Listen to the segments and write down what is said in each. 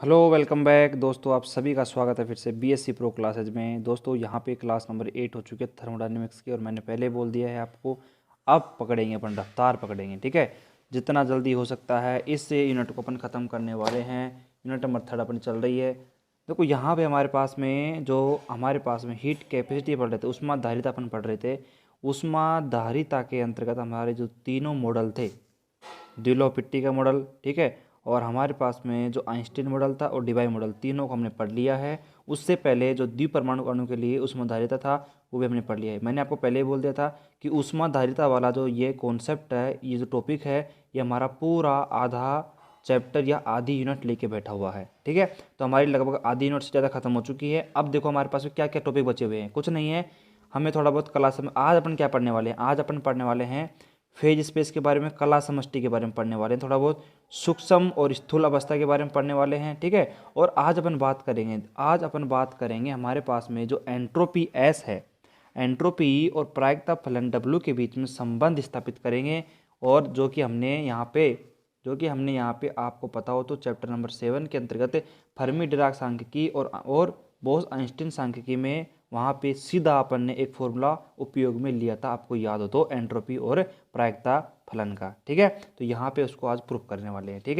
Hello welcome back दोस्तों, आप सभी का स्वागत है फिर से बीएससी प्रो क्लासेज में। दोस्तों यहाँ पे क्लास नंबर 8 हो चुकी है थर्मोडायनेमिक्स की, और मैंने पहले बोल दिया है आपको, अब पकड़ेंगे अपन, रफ्तार पकड़ेंगे। ठीक है, जितना जल्दी हो सकता है इस यूनिट को अपन ख़त्म करने वाले हैं। यूनिट नंबर 3 अपनी चल रही है। देखो यहाँ पे हमारे पास में हीट कैपेसिटी पढ़ रहे थे, ऊष्माधारिता अपन पढ़ रहे थे। ऊष्माधारिता के अंतर्गत हमारे जो तीनों मॉडल थे, ड्यूलो-पिट्टी का मॉडल, ठीक है, और हमारे पास में जो आइंस्टीन मॉडल था और डिबाई मॉडल, तीनों को हमने पढ़ लिया है। उससे पहले जो द्विपरमाणु अणु के लिए ऊष्माधारिता था वो भी हमने पढ़ लिया है। मैंने आपको पहले ही बोल दिया था कि ऊष्माधारिता वाला जो ये कॉन्सेप्ट है, ये जो टॉपिक है, ये हमारा पूरा आधा चैप्टर या आधी यूनिट लेके बैठा हुआ है। ठीक है, तो हमारी लगभग आधी यूनिट से ज़्यादा खत्म हो चुकी है। अब देखो हमारे पास में क्या क्या टॉपिक बचे हुए हैं, कुछ नहीं है। हमें थोड़ा बहुत क्लास में आज अपन क्या पढ़ने वाले हैं, आज अपन पढ़ने वाले हैं फेज स्पेस के बारे में, कला समष्टि के बारे में पढ़ने वाले हैं, थोड़ा बहुत सूक्ष्म और स्थूल अवस्था के बारे में पढ़ने वाले हैं। ठीक है, और आज अपन बात करेंगे हमारे पास में जो एंट्रोपी एस है, एंट्रोपी और प्रायिकता फलन डब्ल्यू के बीच में संबंध स्थापित करेंगे। और जो कि हमने यहाँ पे आपको पता हो तो चैप्टर नंबर 7 के अंतर्गत फर्मी डिराक सांख्यिकी और बोस आइंस्टीन सांख्यिकी में वहाँ पे सीधा अपन ने एक फॉर्मूला उपयोग में लिया था, आपको याद हो तो, एंट्रोपी और प्रायिकता फलन का। ठीक है, तो यहाँ पे उसको आज प्रूफ करने वाले हैं। ठीक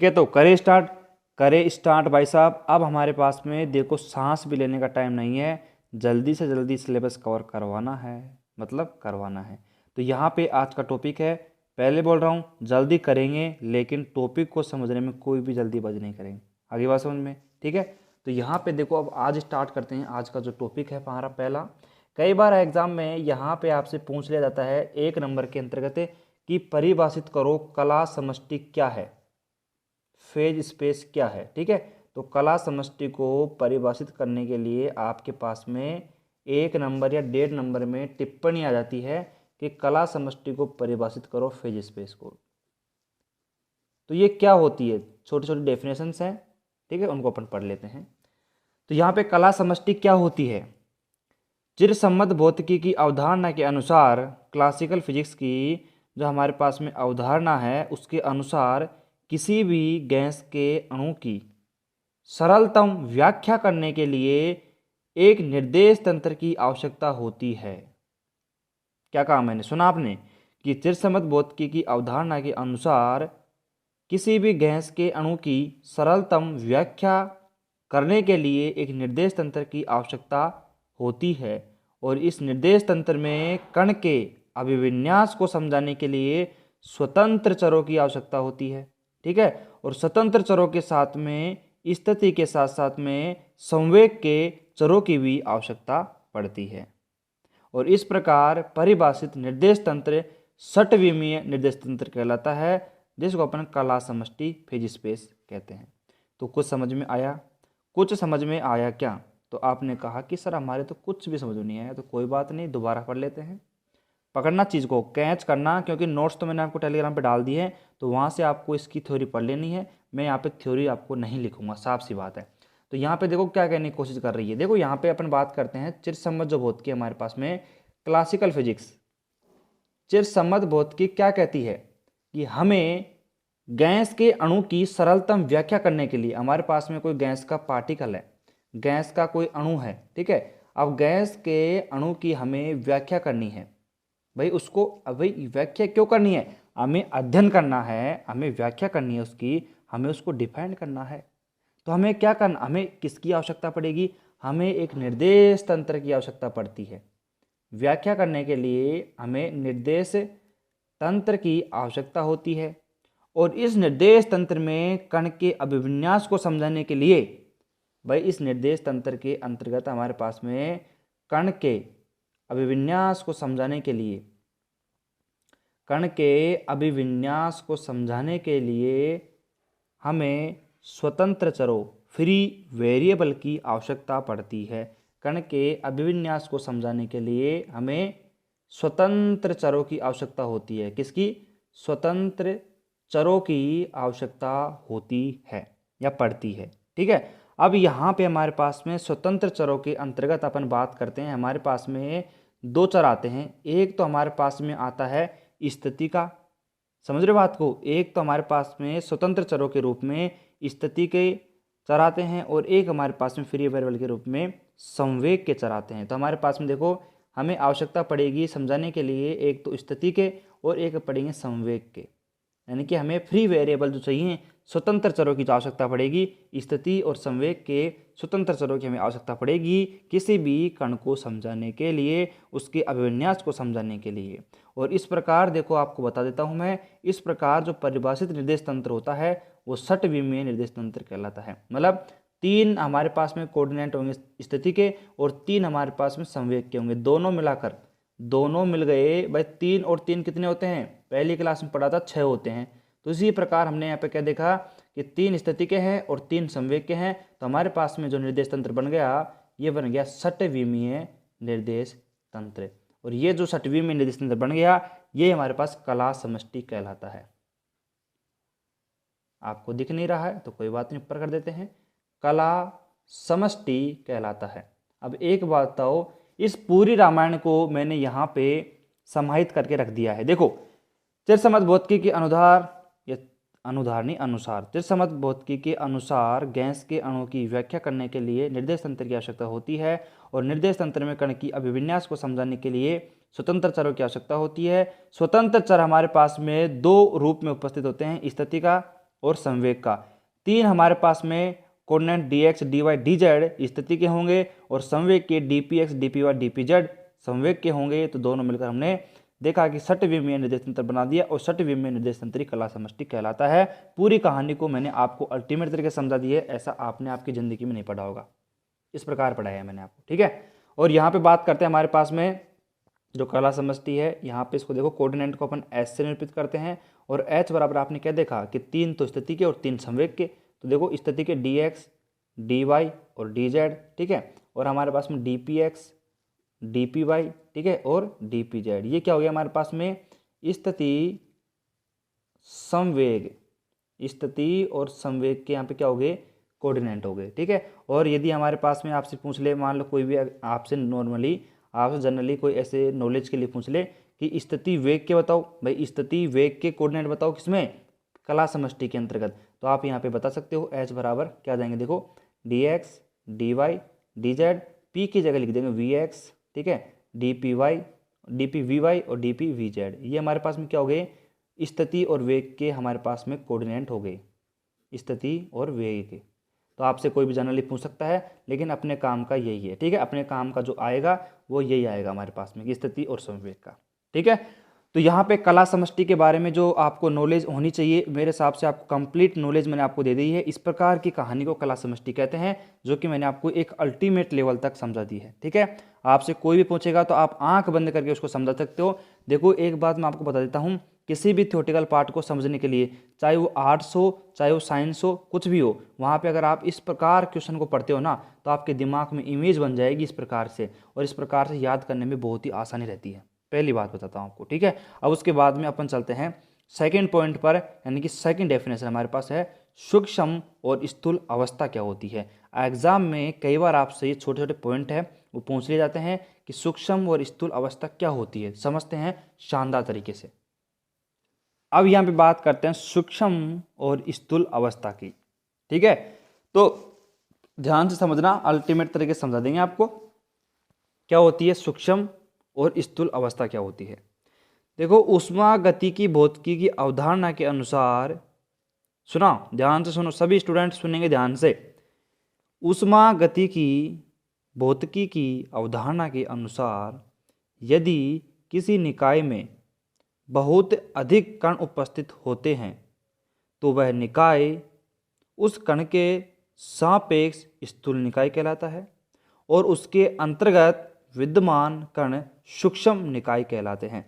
है, तो करे स्टार्ट भाई साहब। अब हमारे पास में देखो सांस भी लेने का टाइम नहीं है, जल्दी से जल्दी सिलेबस कवर करवाना है, मतलब करवाना है। तो यहाँ पे आज का टॉपिक है, पहले बोल रहा हूँ जल्दी करेंगे, लेकिन टॉपिक को समझने में कोई भी जल्दीबाजी नहीं करेंगे। आगे बात समझ में? ठीक है, तो यहाँ पे देखो अब आज स्टार्ट करते हैं। आज का जो टॉपिक है हमारा पहला, कई बार एग्जाम में यहाँ पे आपसे पूछ लिया जाता है 1 नंबर के अंतर्गत कि परिभाषित करो कला समष्टि क्या है, फेज स्पेस क्या है। ठीक है, तो कला समष्टि को परिभाषित करने के लिए आपके पास में 1 नंबर या 1.5 नंबर में टिप्पणी आ जाती है कि कला समष्टि को परिभाषित करो फेज स्पेस को। तो ये क्या होती है, छोटी छोटी डेफिनेशंस हैं, ठीक है, उनको अपन पढ़ लेते हैं। तो यहाँ पे कला समष्टि क्या होती है, चिरसम्मत भौतिकी की अवधारणा के अनुसार, क्लासिकल फिजिक्स की जो हमारे पास में अवधारणा है उसके अनुसार, किसी भी गैस के अणु की सरलतम व्याख्या करने के लिए एक निर्देश तंत्र की आवश्यकता होती है। क्या कहा मैंने, सुना आपने, कि चिरसम्मत भौतिकी की अवधारणा के अनुसार किसी भी गैस के अणु की सरलतम व्याख्या करने के लिए एक निर्देश तंत्र की आवश्यकता होती है, और इस निर्देश तंत्र में कण के अभिविन्यास को समझाने के लिए स्वतंत्र चरों की आवश्यकता होती है। ठीक है, और स्वतंत्र चरों के साथ में स्थिति के साथ साथ में संवेग के चरों की भी आवश्यकता पड़ती है। और इस प्रकार परिभाषित निर्देश तंत्र षटविमीय निर्देश तंत्र कहलाता है, जिसको अपन कला समष्टि फेज स्पेस कहते हैं। तो कुछ समझ में आया? कुछ समझ में आया क्या? तो आपने कहा कि सर हमारे तो कुछ भी समझ नहीं आया, तो कोई बात नहीं, दोबारा पढ़ लेते हैं। पकड़ना चीज़ को, कैच करना, क्योंकि नोट्स तो मैंने आपको टेलीग्राम पे डाल दिए हैं, तो वहाँ से आपको इसकी थ्योरी पढ़ लेनी है। मैं यहाँ पे थ्योरी आपको नहीं लिखूंगा, साफ सी बात है। तो यहाँ पे देखो क्या कहने की कोशिश कर रही है। देखो यहाँ पे अपन बात करते हैं चिरसम्मत जो भौतिकी हमारे पास में, क्लासिकल फिजिक्स, चिरसम्मत भौतिकी क्या कहती है कि हमें गैस के अणु की सरलतम व्याख्या करने के लिए, हमारे पास में कोई गैस का पार्टिकल है, गैस का कोई अणु है, ठीक है, अब गैस के अणु की हमें व्याख्या करनी है। भाई उसको, भाई व्याख्या क्यों करनी है, हमें अध्ययन करना है, हमें व्याख्या करनी है उसकी, हमें उसको डिफाइन करना है। तो हमें क्या करना, हमें किसकी आवश्यकता पड़ेगी, हमें एक निर्देश तंत्र की आवश्यकता पड़ती है। व्याख्या करने के लिए हमें निर्देश तंत्र की आवश्यकता होती है, और इस निर्देश तंत्र में कण के अभिविन्यास को समझाने के लिए, भाई इस निर्देश तंत्र के अंतर्गत हमारे पास में कण के अभिविन्यास को समझाने के लिए, कण के अभिविन्यास को समझाने के लिए हमें स्वतंत्र चरों, फ्री वेरिएबल की आवश्यकता पड़ती है। कण के अभिविन्यास को समझाने के लिए हमें स्वतंत्र चरों की आवश्यकता होती है। किसकी? स्वतंत्र चरों की आवश्यकता होती है या पड़ती है। ठीक है, अब यहाँ पे हमारे पास में स्वतंत्र चरों के अंतर्गत अपन बात करते हैं। हमारे पास में 2 चर आते हैं। एक तो हमारे पास में आता है स्थिति का, समझ रहे बात को। एक तो हमारे पास में स्वतंत्र चरों के रूप में स्थिति के चर आते हैं और एक हमारे पास में फ्री वेरिएबल के रूप में संवेग के चर आते हैं। तो हमारे पास में देखो हमें आवश्यकता पड़ेगी समझाने के लिए एक तो स्थिति के और एक पड़ेंगे संवेग के, यानी कि हमें फ्री वेरिएबल जो चाहिए स्वतंत्र चरों की जो आवश्यकता पड़ेगी, स्थिति और संवेग के स्वतंत्र चरों की हमें आवश्यकता पड़ेगी किसी भी कण को समझाने के लिए, उसके अभिविन्यास को समझाने के लिए। और इस प्रकार देखो आपको बता देता हूं मैं, इस प्रकार जो परिभाषित निर्देश तंत्र होता है वो षटविमीय निर्देश तंत्र कहलाता है। मतलब 3 हमारे पास में कोऑर्डिनेट होंगे स्थिति के और 3 हमारे पास में संवेग के होंगे, दोनों मिलाकर, दोनों मिल गए भाई 3 और 3 कितने होते हैं, पहली क्लास में पढ़ा था 6 होते हैं। तो इसी प्रकार हमने यहाँ पे क्या देखा कि 3 स्थिति के हैं और 3 संवेग के हैं, तो हमारे पास में जो निर्देश तंत्र बन गया ये बन गया षटविमीय निर्देश तंत्र। और ये जो षटविमीय निर्देश तंत्र बन गया ये हमारे पास कला समष्टि कहलाता है। आपको दिख नहीं रहा है तो कोई बात नहीं, ऊपर कर देते हैं, कला समष्टि कहलाता है। अब एक बात बताओ, इस पूरी रामायण को मैंने यहाँ पे समाहित करके रख दिया है। देखो चिरसम्मत भौतिकी के अनुसार चिरसम्मत भौतिकी के अनुसार गैस के अणु की व्याख्या करने के लिए निर्देश तंत्र की आवश्यकता होती है और निर्देश तंत्र में कण की अभिविन्यास को समझाने के लिए स्वतंत्र चरों की आवश्यकता होती है। स्वतंत्र चर हमारे पास में 2 रूप में उपस्थित होते हैं, स्थिति का और संवेग का। 3 हमारे पास में कोऑर्डिनेट dx dy dz स्थिति के होंगे और संवेग के dpx dpy dpz संवेग के होंगे। तो दोनों मिलकर हमने देखा कि षटविमीय निर्देश तंत्र बना दिया और षटविमीय निर्देश तंत्र कला समष्टि कहलाता है। पूरी कहानी को मैंने आपको अल्टीमेट तरीके से समझा दी है, ऐसा आपने आपकी जिंदगी में नहीं पढ़ा होगा, इस प्रकार पढ़ाया है मैंने आपको, ठीक है। और यहाँ पे बात करते हैं हमारे पास में जो कला समष्टि है, यहाँ पे इसको देखो कोऑर्डिनेट को अपन एच से निरूपित करते हैं और एच बराबर आपने क्या देखा कि 3 तो स्थिति के और 3 संवेग के। तो देखो स्थिति के dx dy और dz, ठीक है, और हमारे पास में dpx dpy, ठीक है, और dpz। ये क्या हो गया हमारे पास में स्थिति संवेग, स्थिति और संवेग के यहाँ पे क्या हो गए, कोऑर्डिनेट हो गए, ठीक है। और यदि हमारे पास में आपसे पूछ ले, मान लो कोई भी आपसे नॉर्मली आपसे जनरली कोई ऐसे नॉलेज के लिए पूछ ले कि स्थिति वेग के बताओ, भाई स्थिति वेग के कोऑर्डिनेट बताओ किसमें, कला समष्टि के अंतर्गत, तो आप यहाँ पे बता सकते हो एच बराबर क्या जाएंगे, देखो dx dy dz, p की जगह लिख देंगे vx, ठीक है, dpy dpvy और dpvz। ये हमारे पास में क्या हो गए, स्थिति और वेग के हमारे पास में कोऑर्डिनेट हो गए, स्थिति और वेग के। तो आपसे कोई भी जनरली पूछ सकता है, लेकिन अपने काम का यही है, ठीक है, अपने काम का जो आएगा वो यही आएगा हमारे पास में, स्थिति और संवेग का, ठीक है। तो यहाँ पे कला समष्टि के बारे में जो आपको नॉलेज होनी चाहिए, मेरे हिसाब से आपको कंप्लीट नॉलेज मैंने आपको दे दी है। इस प्रकार की कहानी को कला समष्टि कहते हैं, जो कि मैंने आपको एक अल्टीमेट लेवल तक समझा दी है, ठीक है। आपसे कोई भी पूछेगा तो आप आंख बंद करके उसको समझा सकते हो। देखो एक बात मैं आपको बता देता हूँ, किसी भी थ्योरेटिकल पार्ट को समझने के लिए, चाहे वो आर्ट्स हो चाहे वो साइंस हो, कुछ भी हो, वहाँ पे अगर आप इस प्रकार क्वेश्चन को पढ़ते हो ना तो आपके दिमाग में इमेज बन जाएगी इस प्रकार से, और इस प्रकार से याद करने में बहुत ही आसानी रहती है। पहली बात बताता हूँ आपको, ठीक है। अब उसके बाद में अपन चलते हैं सेकंड पॉइंट पर, यानी कि सेकंड डेफिनेशन हमारे पास है सूक्ष्म और स्थूल अवस्था क्या होती है। एग्जाम में कई बार आपसे ये छोटे छोटे पॉइंट है वो पूछ लिए जाते हैं कि सूक्ष्म और स्थूल अवस्था क्या होती है, समझते हैं शानदार तरीके से। अब यहाँ पे बात करते हैं सूक्ष्म और स्थूल अवस्था की, ठीक है। तो ध्यान से समझना, अल्टीमेट तरीके से समझा देंगे आपको क्या होती है सूक्ष्म और स्थूल अवस्था क्या होती है। देखो ऊष्मा गति की भौतिकी की अवधारणा के अनुसार, सुना ध्यान से सुनो, सभी स्टूडेंट सुनेंगे ध्यान से। ऊष्मा गति की भौतिकी की अवधारणा के अनुसार यदि किसी निकाय में बहुत अधिक कण उपस्थित होते हैं तो वह निकाय उस कण के सापेक्ष स्थूल निकाय कहलाता है और उसके अंतर्गत विद्यमान कण सूक्ष्म निकाय कहलाते हैं।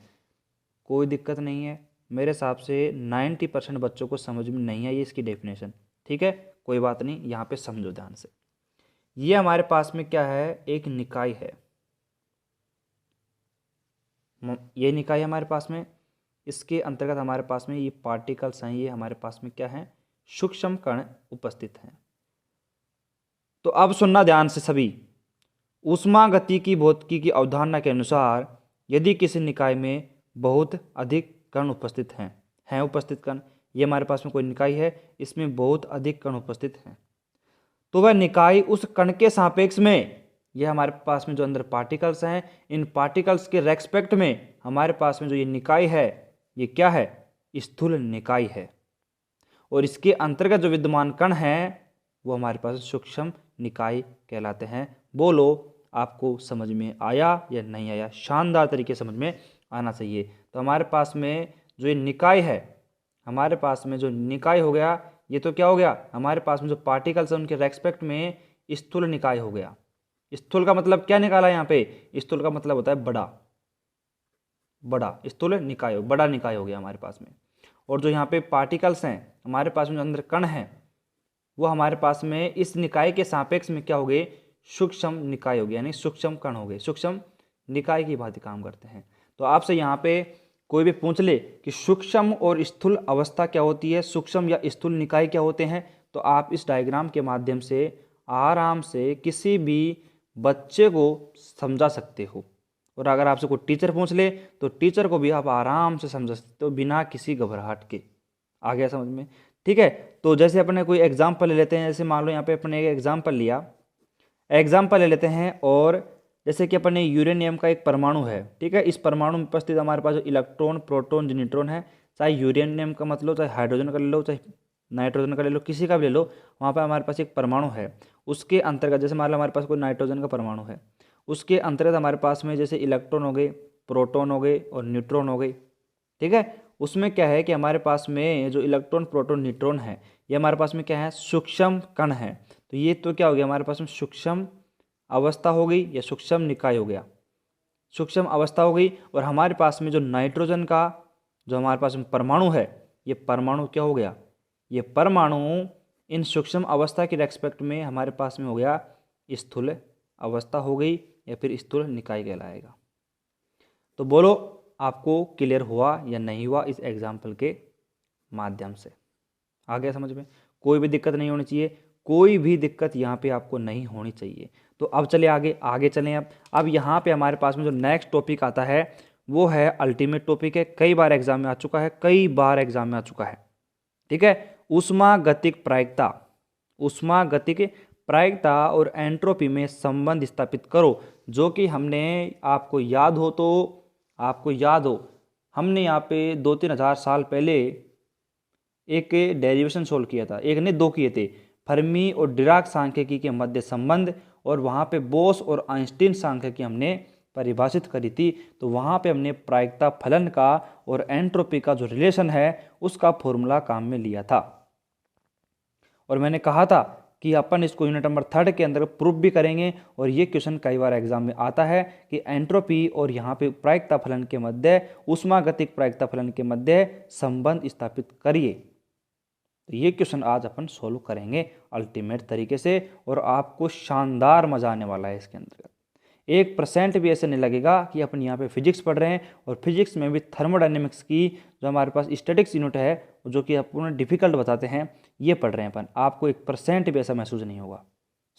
कोई दिक्कत नहीं है, मेरे हिसाब से 90% बच्चों को समझ में नहीं आई इसकी डेफिनेशन, ठीक है, कोई बात नहीं, यहाँ पे समझो ध्यान से। ये हमारे पास में क्या है, एक निकाय है, ये निकाय हमारे पास में, इसके अंतर्गत हमारे पास में ये पार्टिकल्स हैं, ये हमारे पास में क्या है, सूक्ष्म कण उपस्थित हैं। तो अब सुनना ध्यान से सभी, ऊष्मा गति की भौतिकी की अवधारणा के अनुसार यदि किसी निकाय में बहुत अधिक कण उपस्थित हैं हैं उपस्थित कण। ये हमारे पास में कोई निकाय है, इसमें बहुत अधिक कण उपस्थित हैं, तो वह निकाय उस कण के सापेक्ष में, यह हमारे पास में जो अंदर पार्टिकल्स हैं, इन पार्टिकल्स के रेस्पेक्ट में हमारे पास में जो ये निकाय है, ये क्या है, स्थूल निकाय है। और इसके अंतर्गत जो विद्यमान कण हैं वो हमारे पास सूक्ष्म निकाय कहलाते हैं। बोलो आपको समझ में आया या नहीं आया? शानदार तरीके से समझ में आना चाहिए। तो हमारे पास में जो ये निकाय है, हमारे पास में जो निकाय हो गया, ये तो क्या हो गया, हमारे पास में जो पार्टिकल्स हैं उनके रेस्पेक्ट में स्थूल निकाय हो गया। स्थूल का मतलब क्या निकाला यहाँ पे? स्थूल का मतलब होता है बड़ा, बड़ा स्थूल निकाय, बड़ा निकाय हो गया हमारे पास में। और जो यहाँ पे पार्टिकल्स हैं हमारे पास में, जो अंदर कण हैं, वो हमारे पास में इस निकाय के सापेक्ष में क्या हो गए, सूक्ष्म निकाय हो गया, यानी सूक्ष्म कण हो गए, सूक्ष्म निकाय की भांति काम करते हैं। तो आपसे यहाँ पे कोई भी पूछ ले कि सूक्ष्म और स्थूल अवस्था क्या होती है, सूक्ष्म या स्थूल निकाय क्या होते हैं, तो आप इस डायग्राम के माध्यम से आराम से किसी भी बच्चे को समझा सकते हो। और अगर आपसे कोई टीचर पूछ ले तो टीचर को भी आप आराम से समझा सकते हो, बिना किसी घबराहट के। आ गया समझ में? ठीक है। तो जैसे अपने कोई एग्जाम्पल ले लेते हैं, जैसे मान लो यहाँ पे अपने एक एग्जाम्पल लिया, एग्जाम्पल ले लेते हैं। और जैसे कि अपने यूरेनियम का एक परमाणु है, ठीक है, इस परमाणु में उपस्थित हमारे पास जो इलेक्ट्रॉन, प्रोटॉन, जो न्यूट्रॉन है, चाहे यूरेनियम का मतलब, चाहे हाइड्रोजन का ले लो, चाहे नाइट्रोजन का ले लो, किसी का भी ले लो, वहाँ पर हमारे पास एक परमाणु है। उसके अंतर्गत जैसे मान लो हमारे पास कोई नाइट्रोजन का परमाणु है, उसके अंतर्गत हमारे पास में जैसे इलेक्ट्रॉन हो गए, प्रोटॉन हो गए और न्यूट्रॉन हो गए। ठीक है। उसमें क्या है कि हमारे पास में जो इलेक्ट्रॉन, प्रोटॉन, न्यूट्रॉन है, ये हमारे पास में क्या है, सूक्ष्म कण है। तो ये तो क्या हो गया, हमारे पास में सूक्ष्म अवस्था हो गई या सूक्ष्म निकाय हो गया, सूक्ष्म अवस्था हो गई। और हमारे पास में जो नाइट्रोजन का जो हमारे पास में परमाणु है, ये परमाणु क्या हो गया, ये परमाणु इन सूक्ष्म अवस्था के रेस्पेक्ट में हमारे पास में हो गया स्थूल अवस्था हो गई, या फिर स्थूल निकाय कहलाएगा। तो बोलो आपको क्लियर हुआ या नहीं हुआ इस एग्जाम्पल के माध्यम से? आ गया समझ में? कोई भी दिक्कत नहीं होनी चाहिए, कोई भी दिक्कत यहाँ पे आपको नहीं होनी चाहिए। तो अब चले आगे चलें। अब यहाँ पे हमारे पास में जो नेक्स्ट टॉपिक आता है वो है अल्टीमेट टॉपिक है, कई बार एग्जाम में आ चुका है, कई बार एग्जाम में आ चुका है। ठीक है। ऊष्मागतिक प्रायिकता, ऊष्मागतिक प्रायिकता और एंट्रोपी में संबंध स्थापित करो, जो कि हमने, आपको याद हो, हमने यहाँ पे 2-3 हज़ार साल पहले एक डेरिवेशन सोल्व किया था, एक ने 2 किए थे, फर्मी और डिराक सांख्यिकी के मध्य संबंध, और वहाँ पे बोस और आइंस्टीन सांख्यिकी हमने परिभाषित करी थी। तो वहाँ पे हमने प्रायिकता फलन का और एंट्रोपी का जो रिलेशन है उसका फॉर्मूला काम में लिया था। और मैंने कहा था कि अपन इसको यूनिट नंबर 3 के अंदर प्रूफ भी करेंगे। और ये क्वेश्चन कई बार एग्जाम में आता है कि एंट्रोपी और यहाँ पे प्रायिकता फलन के मध्य, ऊष्मागतिक प्रायिकता फलन के मध्य संबंध स्थापित करिए। तो ये क्वेश्चन आज अपन सोल्व करेंगे अल्टीमेट तरीके से, और आपको शानदार मजा आने वाला है इसके अंतर्गत। 1% भी ऐसे नहीं लगेगा कि अपन यहाँ पे फिजिक्स पढ़ रहे हैं, और फिजिक्स में भी थर्मोडायनेमिक्स की जो हमारे पास स्टैटिक्स यूनिट है, जो कि अपन डिफिकल्ट बताते हैं, ये पढ़ रहे हैं अपन। आपको 1% भी ऐसा महसूस नहीं होगा,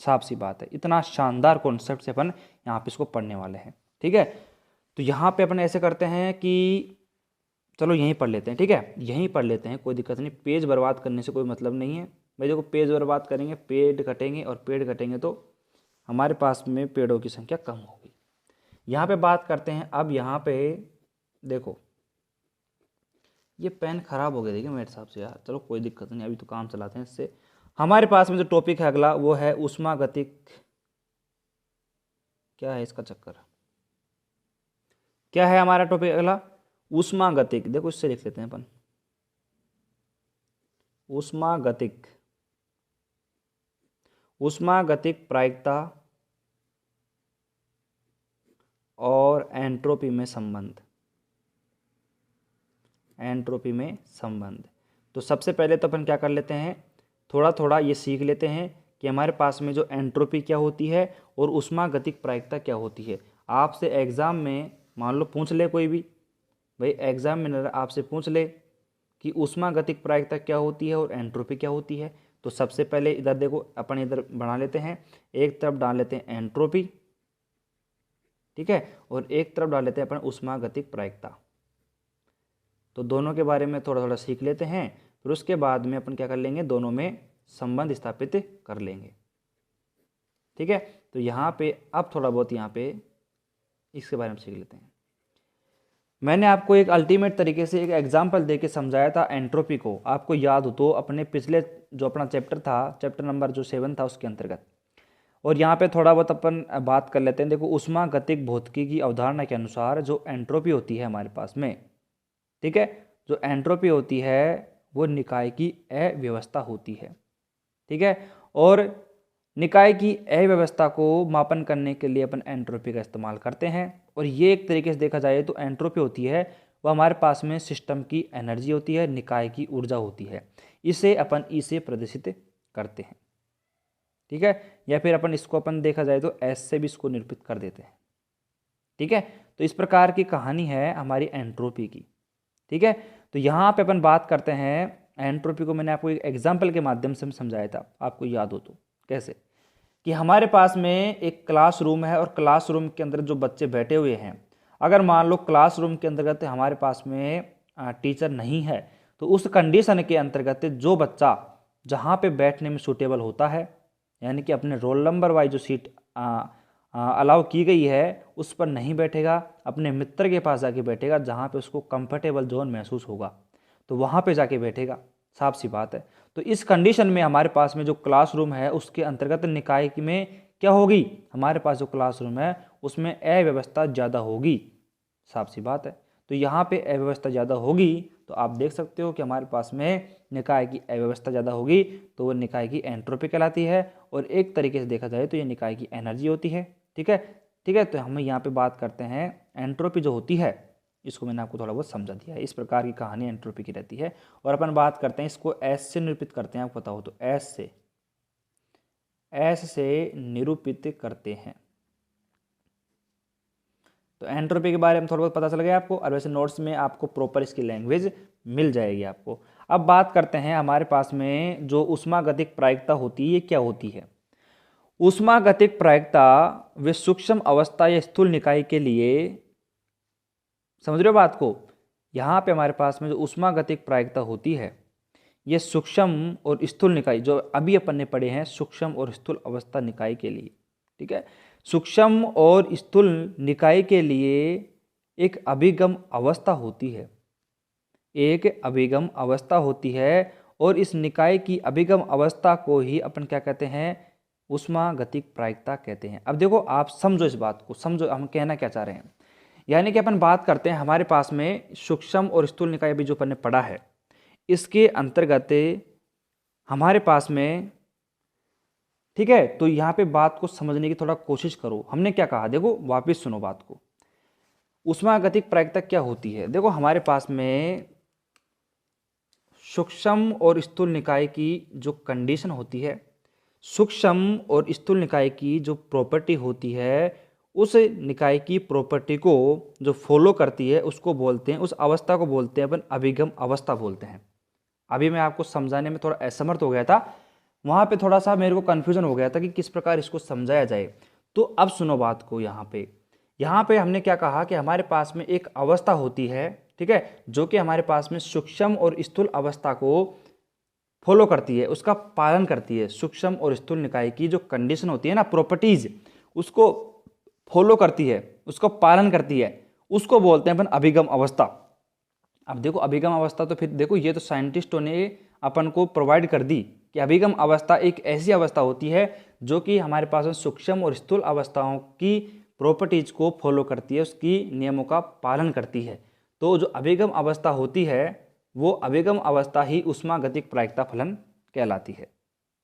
साफ सी बात है। इतना शानदार कॉन्सेप्ट से अपन यहाँ पे इसको पढ़ने वाले हैं। ठीक है। तो यहाँ पे अपन ऐसे करते हैं कि चलो यहीं पढ़ लेते हैं। ठीक है, यहीं पढ़ लेते हैं, कोई दिक्कत नहीं। पेज बर्बाद करने से कोई मतलब नहीं है भाई। देखो, पेज बर्बाद करेंगे, पेड़ कटेंगे, और पेड़ कटेंगे तो हमारे पास में पेड़ों की संख्या कम होगी। यहाँ पे बात करते हैं। अब यहाँ पे देखो, ये पेन खराब हो गया, देखिए मेरे हिसाब से यार। चलो कोई दिक्कत नहीं, अभी तो काम चलाते हैं इससे। हमारे पास में जो टॉपिक है अगला, वो है ऊष्मागतिक, क्या है इसका चक्कर, क्या है हमारा टॉपिक अगला, ऊष्मागतिक। देखो इससे लिख लेते हैं अपन, ऊष्मागतिक, ऊष्मागतिक प्रायिकता और एंट्रोपी में संबंध, एंट्रोपी में संबंध। तो सबसे पहले तो अपन क्या कर लेते हैं, थोड़ा थोड़ा ये सीख लेते हैं कि हमारे पास में जो एंट्रोपी क्या होती है और ऊष्मागतिक प्रायिकता क्या होती है। आपसे एग्जाम में मान लो पूछ ले कोई भी, भाई एग्जाम में आपसे पूछ ले कि ऊष्मागतिक प्रायिकता क्या होती है और एंट्रोपी क्या होती है। तो सबसे पहले इधर देखो, अपन इधर बना लेते हैं, एक तरफ डाल लेते हैं एंट्रोपी, ठीक है, और एक तरफ डाल लेते हैं अपन ऊष्मागतिक प्रायिकता। तो दोनों के बारे में थोड़ा थोड़ा सीख लेते हैं, फिर उसके बाद में अपन क्या कर लेंगे, दोनों में संबंध स्थापित कर लेंगे। ठीक है, तो यहाँ पे अब थोड़ा बहुत यहाँ पे इसके बारे में सीख लेते हैं। मैंने आपको एक अल्टीमेट तरीके से एक एग्जाम्पल देके समझाया था एंट्रोपी को, आपको याद हो तो अपने पिछले जो अपना चैप्टर था, चैप्टर नंबर जो 7 था उसके अंतर्गत। और यहाँ पे थोड़ा बहुत अपन बात कर लेते हैं। देखो, ऊष्मागतिक भौतिकी की अवधारणा के अनुसार जो एंट्रोपी होती है हमारे पास में, ठीक है, जो एंट्रोपी होती है वो निकाय की अव्यवस्था होती है। ठीक है, और निकाय की अव्यवस्था को मापन करने के लिए अपन एंट्रोपी का इस्तेमाल करते हैं। और ये एक तरीके से देखा जाए तो एंट्रोपी होती है वो हमारे पास में सिस्टम की एनर्जी होती है, निकाय की ऊर्जा होती है। इसे अपन ई से प्रदर्शित करते हैं। ठीक है, या फिर अपन इसको अपन देखा जाए तो एस से भी इसको निरूपित कर देते हैं। ठीक है, तो इस प्रकार की कहानी है हमारी एंट्रोपी की। ठीक है, तो यहाँ पे अपन बात करते हैं एंट्रोपी को। मैंने आपको एक एग्जाम्पल के माध्यम से समझाया था, आपको याद हो तो, कैसे कि हमारे पास में एक क्लासरूम है और क्लासरूम के अंदर जो बच्चे बैठे हुए हैं, अगर मान लो क्लासरूम के अंतर्गत हमारे पास में टीचर नहीं है, तो उस कंडीशन के अंतर्गत जो बच्चा जहाँ पे बैठने में सूटेबल होता है, यानी कि अपने रोल नंबर वाइज जो सीट अलाउ की गई है उस पर नहीं बैठेगा, अपने मित्र के पास जाके बैठेगा जहाँ पे उसको कंफर्टेबल जोन महसूस होगा, तो वहाँ पे जाके बैठेगा। साफ सी बात है। तो इस कंडीशन में हमारे पास में जो क्लासरूम है उसके अंतर्गत निकाय में क्या होगी, हमारे पास जो क्लासरूम है उसमें अव्यवस्था ज़्यादा होगी। साफ सी बात है। तो यहाँ पे अव्यवस्था ज़्यादा होगी तो आप देख सकते हो कि हमारे पास में निकाय की अव्यवस्था ज़्यादा होगी तो वो निकाय की एंट्रोपी कहलाती है। और एक तरीके से देखा जाए तो ये निकाय की एनर्जी होती है। ठीक है, ठीक है। तो हम यहाँ पे बात करते हैं एंट्रोपी जो होती है, इसको मैंने आपको थोड़ा बहुत समझा दिया है। इस प्रकार की कहानी एंट्रोपी की रहती है। और अपन बात करते हैं इसको एस से निरूपित करते हैं, आपको पता हो तो एस से निरूपित करते हैं। तो एंट्रोपी के बारे में थोड़ा बहुत पता चल गया आपको, और वैसे नोट्स में आपको प्रॉपर इसकी लैंग्वेज मिल जाएगी आपको। अब बात करते हैं हमारे पास में जो ऊष्मागतिक प्रायिकता होती है, ये क्या होती है। ऊष्मागतिक प्रायिकता वे सूक्ष्म अवस्था या स्थूल निकाय के लिए, समझ रहे हो बात को, यहाँ पे हमारे पास में जो ऊष्मागतिक प्रायिकता होती है ये सूक्ष्म और स्थूल निकाय, जो अभी अपन ने पढ़े हैं सूक्ष्म और स्थूल अवस्था निकाय के लिए। ठीक है, सूक्ष्म और स्थूल निकाय के लिए एक अभिगम अवस्था होती है, एक अभिगम अवस्था होती है। और इस निकाय की अभिगम अवस्था को ही अपन क्या कहते हैं, ऊष्मागतिक प्रायिकता कहते हैं। अब देखो आप समझो इस बात को, समझो हम कहना क्या चाह रहे हैं। यानी कि अपन बात करते हैं हमारे पास में सूक्ष्म और स्थूल निकाय भी जो अपन ने पढ़ा है, इसके अंतर्गत हमारे पास में, ठीक है, तो यहाँ पे बात को समझने की थोड़ा कोशिश करो। हमने क्या कहा, देखो वापस सुनो बात को। ऊष्मागतिक प्रायिकता क्या होती है, देखो हमारे पास में सूक्ष्म और स्थूल निकाय की जो कंडीशन होती है, सूक्ष्म और स्थूल निकाय की जो प्रॉपर्टी होती है, उस निकाय की प्रॉपर्टी को जो फॉलो करती है उसको बोलते हैं, उस अवस्था को बोलते हैं अपन अभिगम अवस्था बोलते हैं। अभी मैं आपको समझाने में थोड़ा असमर्थ हो गया था, वहाँ पे थोड़ा सा मेरे को कन्फ्यूजन हो गया था कि किस प्रकार इसको समझाया जाए। तो अब सुनो बात को। यहाँ पे हमने क्या कहा कि हमारे पास में एक अवस्था होती है, ठीक है, जो कि हमारे पास में सूक्ष्म और स्थूल अवस्था को फॉलो करती है, उसका पालन करती है। सूक्ष्म और स्थूल निकाय की जो कंडीशन होती है ना, प्रॉपर्टीज, उसको फॉलो करती है, उसको पालन करती है, उसको बोलते हैं अपन अभिगम अवस्था। अब देखो अभिगम अवस्था, तो फिर देखो ये तो साइंटिस्टों ने अपन को प्रोवाइड कर दी कि अभिगम अवस्था एक ऐसी अवस्था होती है जो कि हमारे पास में सूक्ष्म और स्थूल अवस्थाओं की प्रॉपर्टीज को फॉलो करती है, उसकी नियमों का पालन करती है। तो जो अभिगम अवस्था होती है वो अभिगम अवस्था ही ऊष्मागतिक प्रायिकता फलन कहलाती है।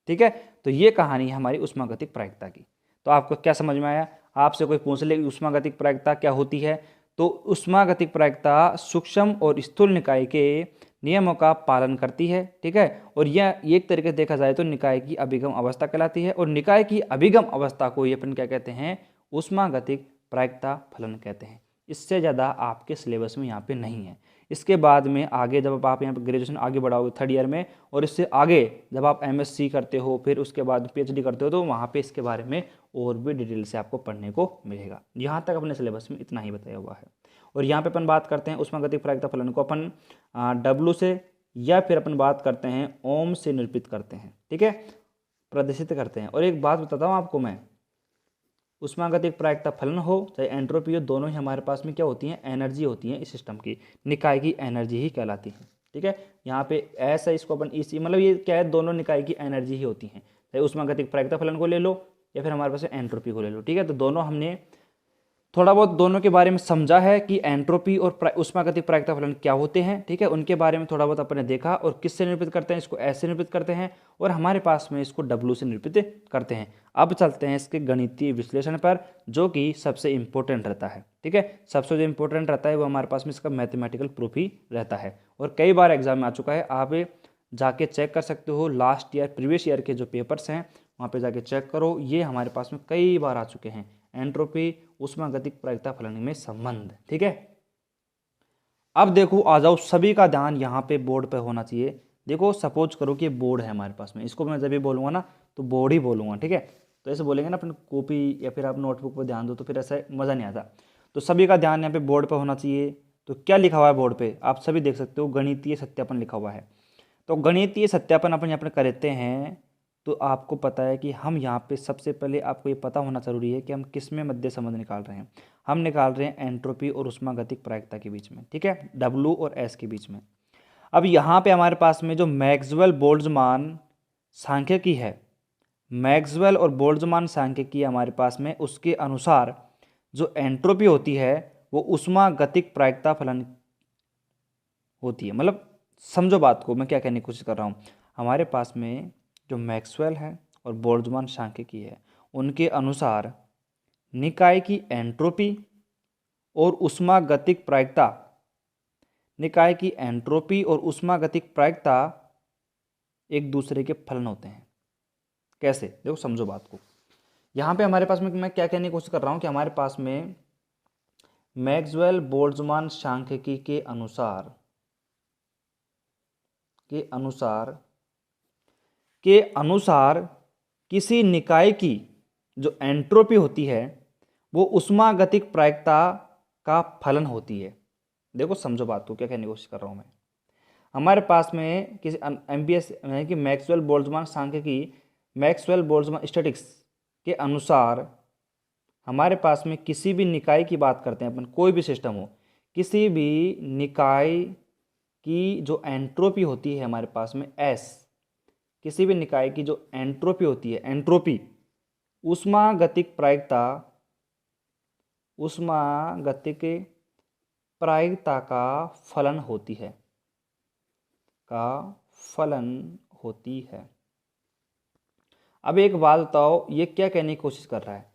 ठीक है, तो ये कहानी है हमारी ऊष्मागतिक प्रायिकता की। तो आपको क्या समझ में आया, आपसे कोई पूछ ले ऊष्मागतिक प्रायिकता क्या होती है, तो ऊष्मागतिक प्रायिकता सूक्ष्म और स्थूल निकाय के नियमों का पालन करती है। ठीक है, और यह एक तरीके से देखा जाए तो निकाय की अभिगम अवस्था कहलाती है। और निकाय की अभिगम अवस्था को ये अपन क्या कहते हैं, ऊष्मागतिक प्रायिकता फलन कहते हैं। इससे ज़्यादा आपके सिलेबस में यहाँ पे नहीं है। इसके बाद में आगे जब आप यहाँ पे ग्रेजुएशन आगे बढ़ाओगे 3rd ईयर में, और इससे आगे जब आप MSc करते हो, फिर उसके बाद PhD करते हो, तो वहाँ पे इसके बारे में और भी डिटेल से आपको पढ़ने को मिलेगा। यहाँ तक अपने सिलेबस में इतना ही बताया हुआ है। और यहाँ पे अपन बात करते हैं ऊष्मागतिक प्रायिकता फलन को अपन डब्लू से या फिर अपन बात करते हैं ओम से निरूपित करते हैं, ठीक है, प्रदर्शित करते हैं। और एक बात बताता हूँ आपको मैं, ऊष्मागतिक प्रायिकता फलन हो चाहे एंट्रोपी हो, दोनों ही हमारे पास में क्या होती हैं, एनर्जी होती है इस सिस्टम की, निकाय की एनर्जी ही कहलाती है, ठीक है। यहाँ पे ऐसा इसको अपन इसी मतलब ये क्या है, दोनों निकाय की एनर्जी ही होती हैं, चाहे ऊष्मागतिक प्रायिकता फलन को ले लो या फिर हमारे पास एंट्रोपी को ले लो, ठीक है। तो दोनों हमने थोड़ा बहुत दोनों के बारे में समझा है कि एंट्रोपी और ऊष्मागतिक प्रायिकता फलन क्या होते हैं, ठीक है, उनके बारे में थोड़ा बहुत अपने देखा। और किससे निरूपित करते हैं, इसको ऐसे निरूपित करते हैं, और हमारे पास में इसको डब्लू से निरूपित करते हैं। अब चलते हैं इसके गणितीय विश्लेषण पर, जो कि सबसे इंपॉर्टेंट रहता है, ठीक है। सबसे जो इंपॉर्टेंट रहता है वो हमारे पास में इसका मैथमेटिकल प्रूफ ही रहता है, और कई बार एग्जाम में आ चुका है। आप जाके चेक कर सकते हो, लास्ट ईयर प्रीवियस ईयर के जो पेपर्स हैं वहाँ पे जाके चेक करो, ये हमारे पास में कई बार आ चुके हैं, एंट्रोपी ऊष्मागतिक प्रायिकता फलन में संबंध, ठीक है। अब देखो आ जाओ, सभी का ध्यान यहाँ पे बोर्ड पे होना चाहिए। देखो सपोज करो कि बोर्ड है हमारे पास में, इसको मैं जब भी बोलूँगा ना तो बोर्ड ही बोलूँगा, ठीक है। तो ऐसे बोलेंगे ना अपन कॉपी या फिर आप नोटबुक पर ध्यान दो तो फिर ऐसा मज़ा नहीं आता। तो सभी का ध्यान यहाँ पे बोर्ड पर होना चाहिए। तो क्या लिखा हुआ है बोर्ड पे, आप सभी देख सकते हो, गणितीय सत्यापन लिखा हुआ है। तो गणितीय सत्यापन अपन यहाँ पर करते हैं, तो आपको पता है कि हम यहाँ पे सबसे पहले आपको ये पता होना जरूरी है कि हम किस में मध्य संबंध निकाल रहे हैं। हम निकाल रहे हैं एंट्रोपी और ऊष्मागतिक प्रायिकता के बीच में, ठीक है, डब्लू और एस के बीच में। अब यहाँ पे हमारे पास में जो मैक्सवेल बोल्ट्जमान सांख्यिकी है, मैक्सवेल और बोल्ट्जमान सांख्यिकी हमारे पास में, उसके अनुसार जो एंट्रोपी होती है वो ऊष्मागतिक प्रायिकता फलन होती है। मतलब समझो बात को, मैं क्या कहने की कोशिश कर रहा हूँ। हमारे पास में जो मैक्सवेल है और बोल्ट्जमान सांख्यिकी है, उनके अनुसार निकाय की एंट्रोपी और ऊष्मागतिक प्रायिकता, निकाय की एंट्रोपी और ऊष्मागतिक प्रायिकता एक दूसरे के फलन होते हैं। कैसे, देखो समझो बात को। यहाँ पे हमारे पास में मैं क्या कहने की कोशिश कर रहा हूँ कि हमारे पास में मैक्सवेल बोल्ट्जमान सांख्यिकी के अनुसार किसी निकाय की जो एंट्रोपी होती है वो ऊष्मागतिक प्रायिकता का फलन होती है। देखो समझो बात को, क्या कहने की कोशिश कर रहा हूँ मैं। हमारे पास में किसी एमबीएस यानी कि मैक्सवेल बोल्ट्जमान सांख्यिकी, मैक्सवेल बोल्ट्जमान स्टैटिक्स के अनुसार हमारे पास में किसी भी निकाय की बात करते हैं अपन, कोई भी सिस्टम हो, किसी भी निकाय की जो एंट्रोपी होती है हमारे पास में एस, किसी भी निकाय की जो एंट्रोपी होती है, एंट्रोपी ऊष्मागतिक प्रायिकता का फलन होती है। अब एक बात बताओ, ये क्या कहने की कोशिश कर रहा है,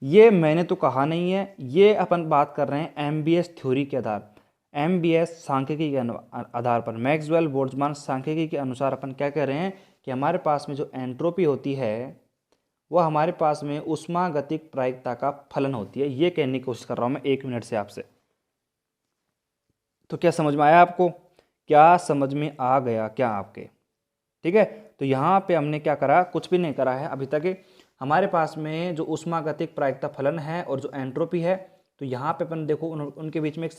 ये मैंने तो कहा नहीं है, ये अपन बात कर रहे हैं एमबीएस थ्योरी के आधार, एमबीएस सांख्यिकी के आधार पर, मैक्सवेल बोल्ट्जमान सांख्यिकी के अनुसार अपन क्या कह रहे हैं कि हमारे पास में जो एंट्रोपी होती है वह हमारे पास में ऊष्मागतिक प्रायिकता का फलन होती है। ये कहने की कोशिश कर रहा हूँ मैं 1 मिनट से आपसे। तो क्या समझ में आया आपको, क्या समझ में आ गया क्या आपके, ठीक है। तो यहाँ पे हमने क्या करा, कुछ भी नहीं करा है अभी तक। हमारे पास में जो ऊष्मागतिक प्रायिकता फलन है और जो एंट्रोपी है, तो यहाँ पे अपन देखो उनके बीच में एक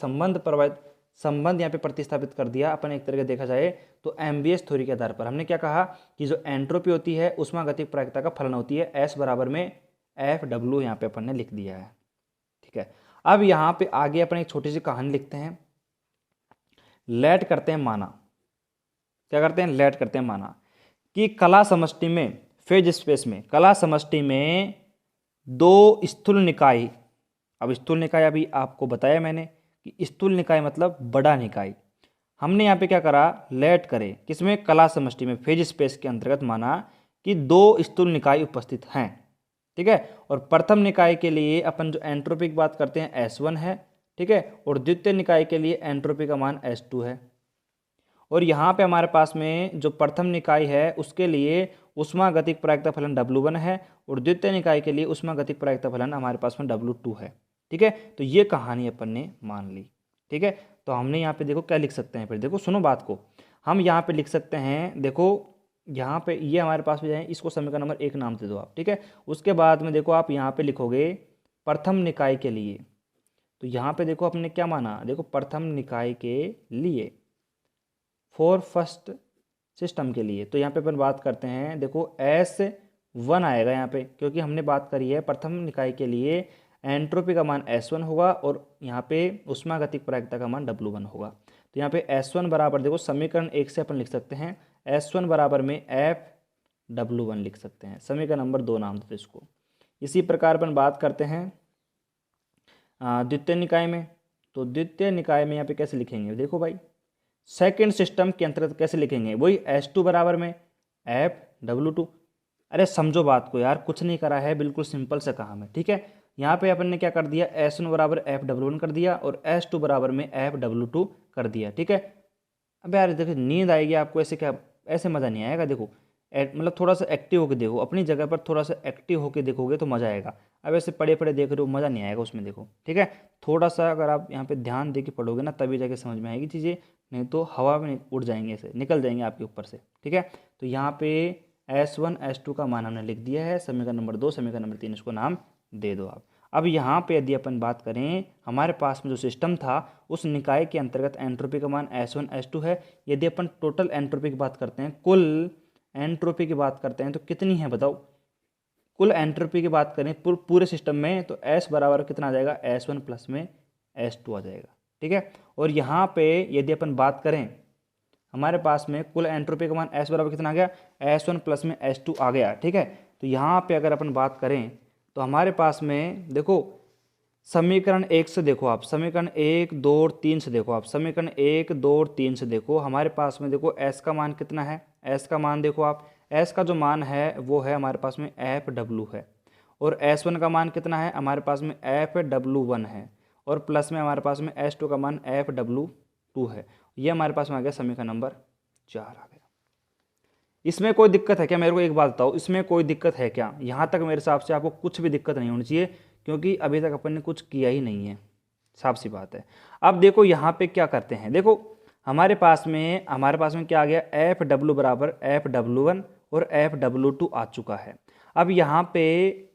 संबंध यहाँ पे प्रतिस्थापित कर दिया अपन। एक तरीके देखा जाए तो एमबीएस थ्योरी के आधार पर हमने क्या कहा कि जो एंट्रोपी होती है ऊष्मागतिक प्रायिकता का फलन होती है, एस बराबर में एफ डब्ल्यू यहाँ पे अपन ने लिख दिया है, ठीक है। अब यहाँ पे आगे अपन एक छोटी सी कहानी लिखते हैं, लेट करते हैं माना, क्या करते हैं, लेट करते हैं माना कि कला समष्टि में, फेज स्पेस में, कला समष्टि में 2 स्थूल निकाय, अब स्थूल निकाय अभी आपको बताया मैंने कि स्थूल निकाय मतलब बड़ा निकाय। हमने यहाँ पे क्या करा, लेट करे किसमें, कला समष्टि में, फेज स्पेस के अंतर्गत माना कि 2 स्थूल निकाय उपस्थित हैं, ठीक है। और प्रथम निकाय के लिए अपन जो एंट्रोपी की बात करते हैं S1 है, ठीक है, और द्वितीय निकाय के लिए एंट्रोपी का मान S2 है। और यहाँ पे हमारे पास में जो प्रथम निकाय है उसके लिए ऊष्मागतिक प्रायिकता फलन W1 है, और द्वितीय निकाय के लिए ऊष्मागतिक प्रायिकता फलन हमारे पास में W2 है, ठीक है। तो ये कहानी अपन ने मान ली, ठीक है। तो हमने यहाँ पे देखो क्या लिख सकते हैं, फिर देखो सुनो बात को, हम यहाँ पे लिख सकते हैं, देखो यहाँ पे ये हमारे पास में जाए, इसको समीकरण नंबर 1 नाम दे दो आप, ठीक है। उसके बाद में देखो आप यहाँ पे लिखोगे प्रथम निकाय के लिए, तो यहाँ पे देखो अपने क्या माना, देखो प्रथम निकाय के लिए, फॉर फर्स्ट सिस्टम के लिए। तो यहाँ पे अपन बात करते हैं, देखो S1 आएगा यहाँ पे, क्योंकि हमने बात करी है प्रथम निकाय के लिए एंट्रोपी का मान S1 होगा और यहाँ पे ऊष्मागतिक प्रायिकता का मान W1 होगा। तो यहाँ पे S1 बराबर, देखो समीकरण 1 से अपन लिख सकते हैं S1 बराबर में FW1 लिख सकते हैं, समीकरण नंबर 2 नाम देते इसको। इसी प्रकार अपन बात करते हैं द्वितीय निकाय में। तो द्वितीय निकाय में यहाँ पे कैसे लिखेंगे, देखो भाई सेकेंड सिस्टम के अंतर्गत कैसे लिखेंगे, वही S2 बराबर में FW2। अरे समझो बात को यार, कुछ नहीं करा है, बिल्कुल सिंपल से कहा मैं, ठीक है। यहाँ पे अपन ने क्या कर दिया, S1 बराबर FW1 कर दिया और S2 बराबर में FW2 कर दिया, ठीक है। अब यार देखो नींद आएगी आपको, ऐसे क्या, ऐसे मज़ा नहीं आएगा। देखो मतलब थोड़ा सा एक्टिव होकर देखो, अपनी जगह पर थोड़ा सा एक्टिव होकर देखोगे तो मज़ा आएगा। अब ऐसे पढ़े पढ़े देख रहे हो, मज़ा नहीं आएगा उसमें, देखो ठीक है। थोड़ा सा अगर आप यहाँ पे ध्यान दे के पढ़ोगे ना, तभी जाके समझ में आएगी चीज़ें, नहीं तो हवा में उड़ जाएंगे, ऐसे निकल जाएंगे आपके ऊपर से, ठीक है। तो यहाँ पे S1 S2 का मान हमने लिख दिया है, समीकरण नंबर 2 समीकरण नंबर 3 इसको नाम दे दो आप। अब यहाँ पे यदि अपन बात करें, हमारे पास में जो सिस्टम था उस निकाय के अंतर्गत एंट्रोपी का मान S1 S2 है। यदि अपन टोटल एंट्रोपी की बात करते हैं, कुल एंट्रोपी की बात करते हैं, तो कितनी है बताओ। कुल एंट्रोपी की बात करें पूरे सिस्टम में, तो S बराबर कितना आ जाएगा, S1 प्लस में S2 आ जाएगा, ठीक है। और यहाँ पे यदि अपन बात करें, हमारे पास में कुल एंट्रोपी का मान S बराबर कितना आ गया, S1 प्लस में S2 आ गया, ठीक है। तो यहाँ पे अगर अपन बात करें तो हमारे पास में देखो समीकरण 1 से देखो आप, समीकरण 1 2 3 से देखो आप, समीकरण 1 2 3 से देखो, हमारे पास में देखो S का मान कितना है, S का मान देखो आप, S का जो मान है वो है हमारे पास में FW है, और S1 का मान कितना है हमारे पास में FW1 है, और प्लस में हमारे पास में S2 का मान FW2 है। ये हमारे पास में आ गया समीकरण नंबर 4 आ गया। इसमें कोई दिक्कत है क्या, मेरे को एक बात बताओ, इसमें कोई दिक्कत है क्या? यहाँ तक मेरे हिसाब से आपको कुछ भी दिक्कत नहीं होनी चाहिए, क्योंकि अभी तक अपन ने कुछ किया ही नहीं है, साफ सी बात है। अब देखो यहाँ पे क्या करते हैं, देखो हमारे पास में क्या आ गया, FW बराबर FW1 और FW2 आ चुका है। अब यहाँ पे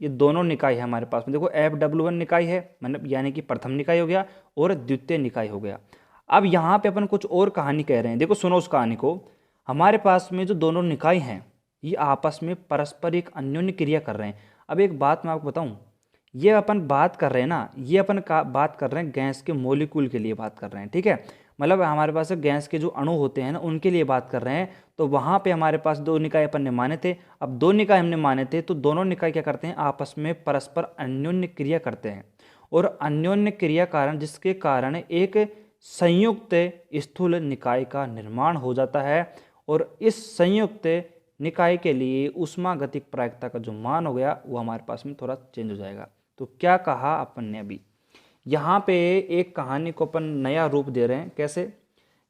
ये दोनों निकाय है हमारे पास में, देखो FW1 निकाय है, मतलब यानी कि प्रथम निकाय हो गया और द्वितीय निकाय हो गया। अब यहाँ पे अपन कुछ और कहानी कह रहे हैं, देखो सुनो उस कहानी को। हमारे पास में जो दोनों निकाय हैं ये आपस में परस्पर एक अन्योन्य क्रिया कर रहे हैं। अब एक बात मैं आपको बताऊं, ये अपन बात कर रहे हैं ना, ये अपन बात कर रहे हैं गैस के मॉलिक्यूल के लिए बात कर रहे हैं, ठीक है। मतलब हमारे पास गैस के जो अणु होते हैं ना, उनके लिए बात कर रहे हैं। तो वहाँ पे हमारे पास दो निकाय अपन ने माने थे। अब दो निकाय हमने माने थे, तो दोनों निकाय क्या करते हैं, आपस में परस्पर अन्योन्य क्रिया करते हैं, और अन्योन्य क्रिया कारण जिसके कारण एक संयुक्त स्थूल निकाय का निर्माण हो जाता है, और इस संयुक्त निकाय के लिए ऊष्मागतिक प्रायिकता का जो मान हो गया वो हमारे पास में थोड़ा चेंज हो जाएगा। तो क्या कहा अपन ने अभी, यहाँ पे एक कहानी को अपन नया रूप दे रहे हैं। कैसे,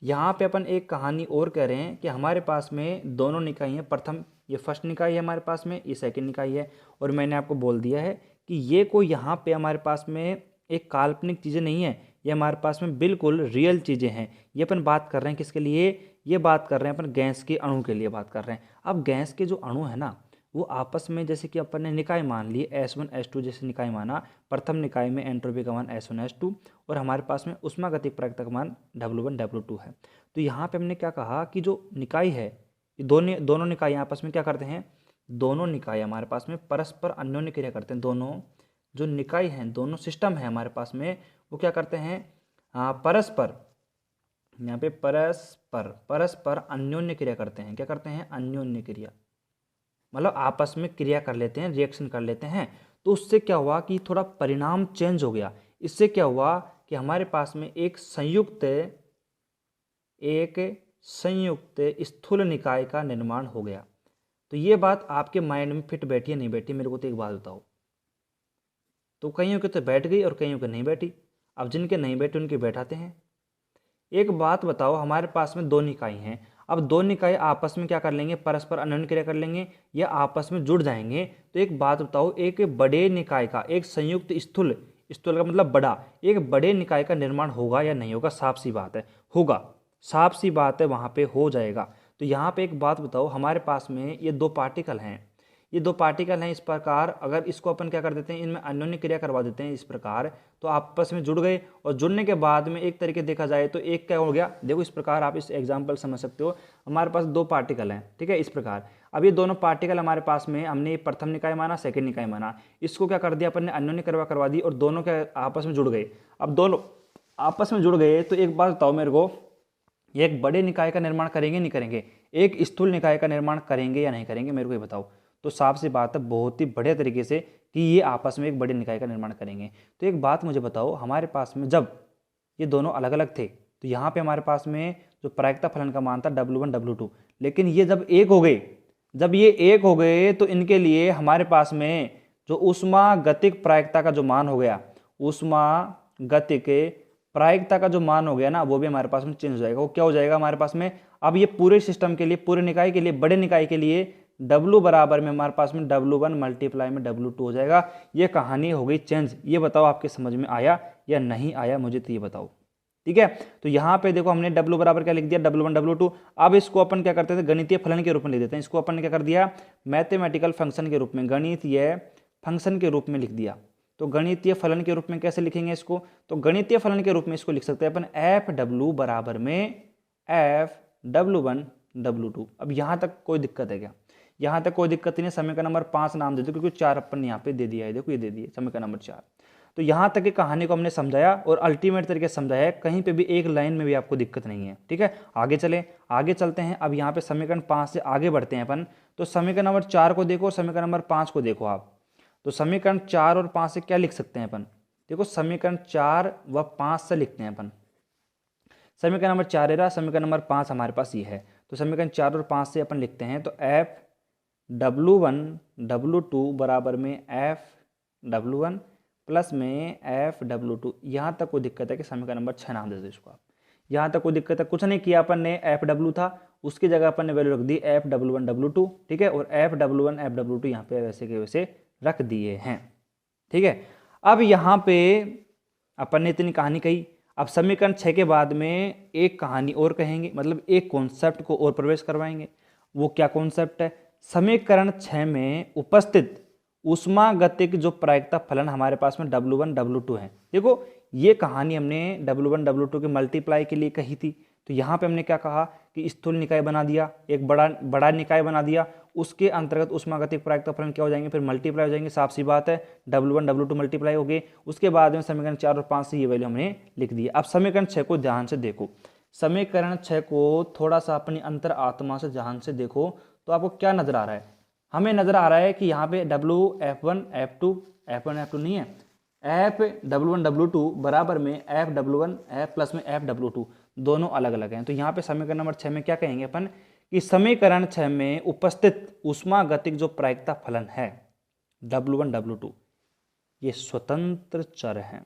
यहाँ पे अपन एक कहानी और कह रहे हैं कि हमारे पास में दोनों निकाय हैं, प्रथम ये फर्स्ट निकाय है हमारे पास में, ये सेकंड निकाय है, और मैंने आपको बोल दिया है कि ये कोई यहाँ पे हमारे पास में एक काल्पनिक चीज़ें नहीं है, ये हमारे पास में बिल्कुल रियल चीज़ें हैं। ये अपन बात कर रहे हैं किसके लिए, ये बात कर रहे हैं अपन गैस के अणु के लिए बात कर रहे हैं। अब गैस के जो अणु है ना, वो आपस में जैसे कि अपन ने निकाय मान लिए S1 S2 जैसे निकाय माना, प्रथम निकाय में एंट्रोपी का मान S1 S2 और हमारे पास में ऊष्मागतिक प्रायिकता का मान W1 W2 है। तो यहाँ पे हमने क्या कहा कि जो निकाय है, दोनों निकाय आपस में क्या करते हैं, दोनों निकाय हमारे पास में परस्पर अन्योन्य क्रिया करते हैं। दोनों जो निकाय हैं, दोनों सिस्टम है हमारे पास में, वो क्या करते हैं, परस्पर, यहाँ पे परस्पर अन्योन्य क्रिया करते हैं। क्या करते हैं, अन्योन्य क्रिया, मतलब आपस में क्रिया कर लेते हैं, रिएक्शन कर लेते हैं। तो उससे क्या हुआ कि थोड़ा परिणाम चेंज हो गया। इससे क्या हुआ कि हमारे पास में एक संयुक्त स्थूल निकाय का निर्माण हो गया। तो ये बात आपके माइंड में फिट बैठी है नहीं बैठी, मेरे को तो एक बात बताओ। तो कईयों के तो बैठ गई और कईयों के नहीं बैठी। अब जिनके नहीं बैठे उनके बैठाते हैं। एक बात बताओ, हमारे पास में दो निकाय हैं, अब दो निकाय आपस में क्या कर लेंगे, परस्पर अन्योन्य क्रिया कर लेंगे या आपस में जुड़ जाएंगे। तो एक बात बताओ, एक बड़े निकाय का, एक संयुक्त स्थूल का मतलब बड़ा, एक बड़े निकाय का निर्माण होगा या नहीं होगा? साफ सी बात है, होगा, साफ सी बात है, वहाँ पे हो जाएगा। तो यहाँ पे एक बात बताओ, हमारे पास में ये दो पार्टिकल हैं, ये दो पार्टिकल हैं इस प्रकार, अगर इसको अपन क्या कर देते हैं, इनमें अन्योन्य क्रिया करवा देते हैं इस प्रकार, तो आपस में जुड़ गए, और जुड़ने के बाद में एक तरीके देखा जाए तो एक क्या हो गया, देखो इस प्रकार आप इस एग्जाम्पल समझ सकते हो। हमारे पास दो पार्टिकल हैं, ठीक है, इस प्रकार। अब ये दोनों पार्टिकल हमारे पास में, हमने प्रथम निकाय माना, सेकंड निकाय माना, इसको क्या कर दिया अपन ने, अन्योन्य क्रिया करवा दी, और दोनों क्या आपस में जुड़ गए। अब दोनों आपस में जुड़ गए तो एक बात बताओ मेरे को, ये एक बड़े निकाय का निर्माण करेंगे नहीं करेंगे, एक स्थूल निकाय का निर्माण करेंगे या नहीं करेंगे, मेरे को ये बताओ। तो साफ सी बात है, बहुत ही बढ़िया तरीके से कि ये आपस में एक बड़े निकाय का निर्माण करेंगे। तो एक बात मुझे बताओ, हमारे पास में जब ये दोनों अलग अलग थे तो यहाँ पे हमारे पास में जो प्रायिकता फलन का मान था W1 W2, लेकिन ये जब एक हो गए, जब ये एक हो गए तो इनके लिए हमारे पास में जो ऊष्मागतिक प्रायिकता का जो मान हो गया, ऊष्मागतिक प्रायिकता का जो मान हो गया ना, वो भी हमारे पास में चेंज हो जाएगा। वो क्या हो जाएगा हमारे पास में, अब ये पूरे सिस्टम के लिए, पूरे निकाय के लिए, बड़े निकाय के लिए W बराबर में हमारे पास में W1 मल्टीप्लाई में W2 हो जाएगा। ये कहानी हो गई चेंज। ये बताओ आपके समझ में आया या नहीं आया, मुझे तो ये बताओ, ठीक है। तो यहाँ पे देखो हमने W बराबर क्या लिख दिया, W1 W2। अब इसको अपन क्या करते थे, गणितीय फलन के रूप में लिख देते हैं। इसको अपन ने क्या कर दिया, मैथमेटिकल फंक्शन के रूप में, गणितीय फंक्शन के रूप में लिख दिया। तो गणितीय फलन के रूप में कैसे लिखेंगे इसको, तो गणितीय फलन के रूप में इसको लिख सकते हैं अपन FW बराबर में FW1 W2। अब यहाँ तक कोई दिक्कत है क्या, यहाँ तक कोई दिक्कत नहीं है। समीकरण नंबर 5 नाम दे दो, क्योंकि 4 अपन यहाँ पे दे दिया है, देखो ये दे दिया समीकरण नंबर 4। तो यहाँ तक की कहानी को हमने समझाया और अल्टीमेट तरीके से समझाया है, कहीं पे भी एक लाइन में भी आपको दिक्कत नहीं है, ठीक है। आगे चलते हैं। अब यहाँ पे समीकरण 5 से आगे बढ़ते हैं अपन। तो समीकरण नंबर 4 को देखो, समीकरण नंबर 5 को देखो आप। तो समीकरण 4 और 5 से क्या लिख सकते हैं अपन, देखो समीकरण 4 व 5 से लिखते हैं अपन। समीकरण नंबर 4 है, समीकरण नंबर 5 हमारे पास ये है। तो समीकरण 4 और 5 से अपन लिखते हैं, तो FW1 W2 बराबर में FW1 प्लस में FW2। यहाँ तक कोई दिक्कत है कि समीकरण नंबर 6 नाम दे दो इसको आप। यहाँ तक कोई दिक्कत है, कुछ नहीं किया अपन ने, FW था उसकी जगह अपन ने वैल्यू रख दी FW1 W2, ठीक है, और FW1 FW2 यहाँ पे वैसे के वैसे रख दिए हैं, ठीक है। अब यहाँ पे अपन ने इतनी कहानी कही। अब समीकरण 6 के बाद में एक कहानी और कहेंगे, मतलब एक कॉन्सेप्ट को और प्रवेश करवाएंगे। वो क्या कॉन्सेप्ट है, समीकरण 6 में उपस्थित ऊष्मागतिक जो प्रायिकता फलन हमारे पास में W1 W2 है। देखो ये कहानी हमने W1 W2 के मल्टीप्लाई के लिए कही थी। तो यहाँ पे हमने क्या कहा कि स्थूल निकाय बना दिया, एक बड़ा निकाय बना दिया, उसके अंतर्गत ऊष्मागतिक प्रायिकता फलन क्या हो जाएंगे, फिर मल्टीप्लाई हो जाएंगे। साफ सी बात है, W1 W2 मल्टीप्लाई हो गए। उसके बाद में समीकरण 4 और 5 से ये वैल्यू हमने लिख दी। अब समीकरण 6 को ध्यान से देखो, समीकरण 6 को थोड़ा सा अपनी अंतर आत्मा से ध्यान से देखो, तो आपको क्या नजर आ रहा है, हमें नजर आ रहा है कि यहाँ पे F1 F2 नहीं है, FW1 W2 बराबर में FW1 प्लस में FW2, दोनों अलग अलग हैं। तो यहाँ पे समीकरण नंबर 6 में क्या कहेंगे अपन कि समीकरण 6 में उपस्थित ऊष्मागतिक जो प्रायिकता फलन है W1 W2 ये स्वतंत्र चर हैं।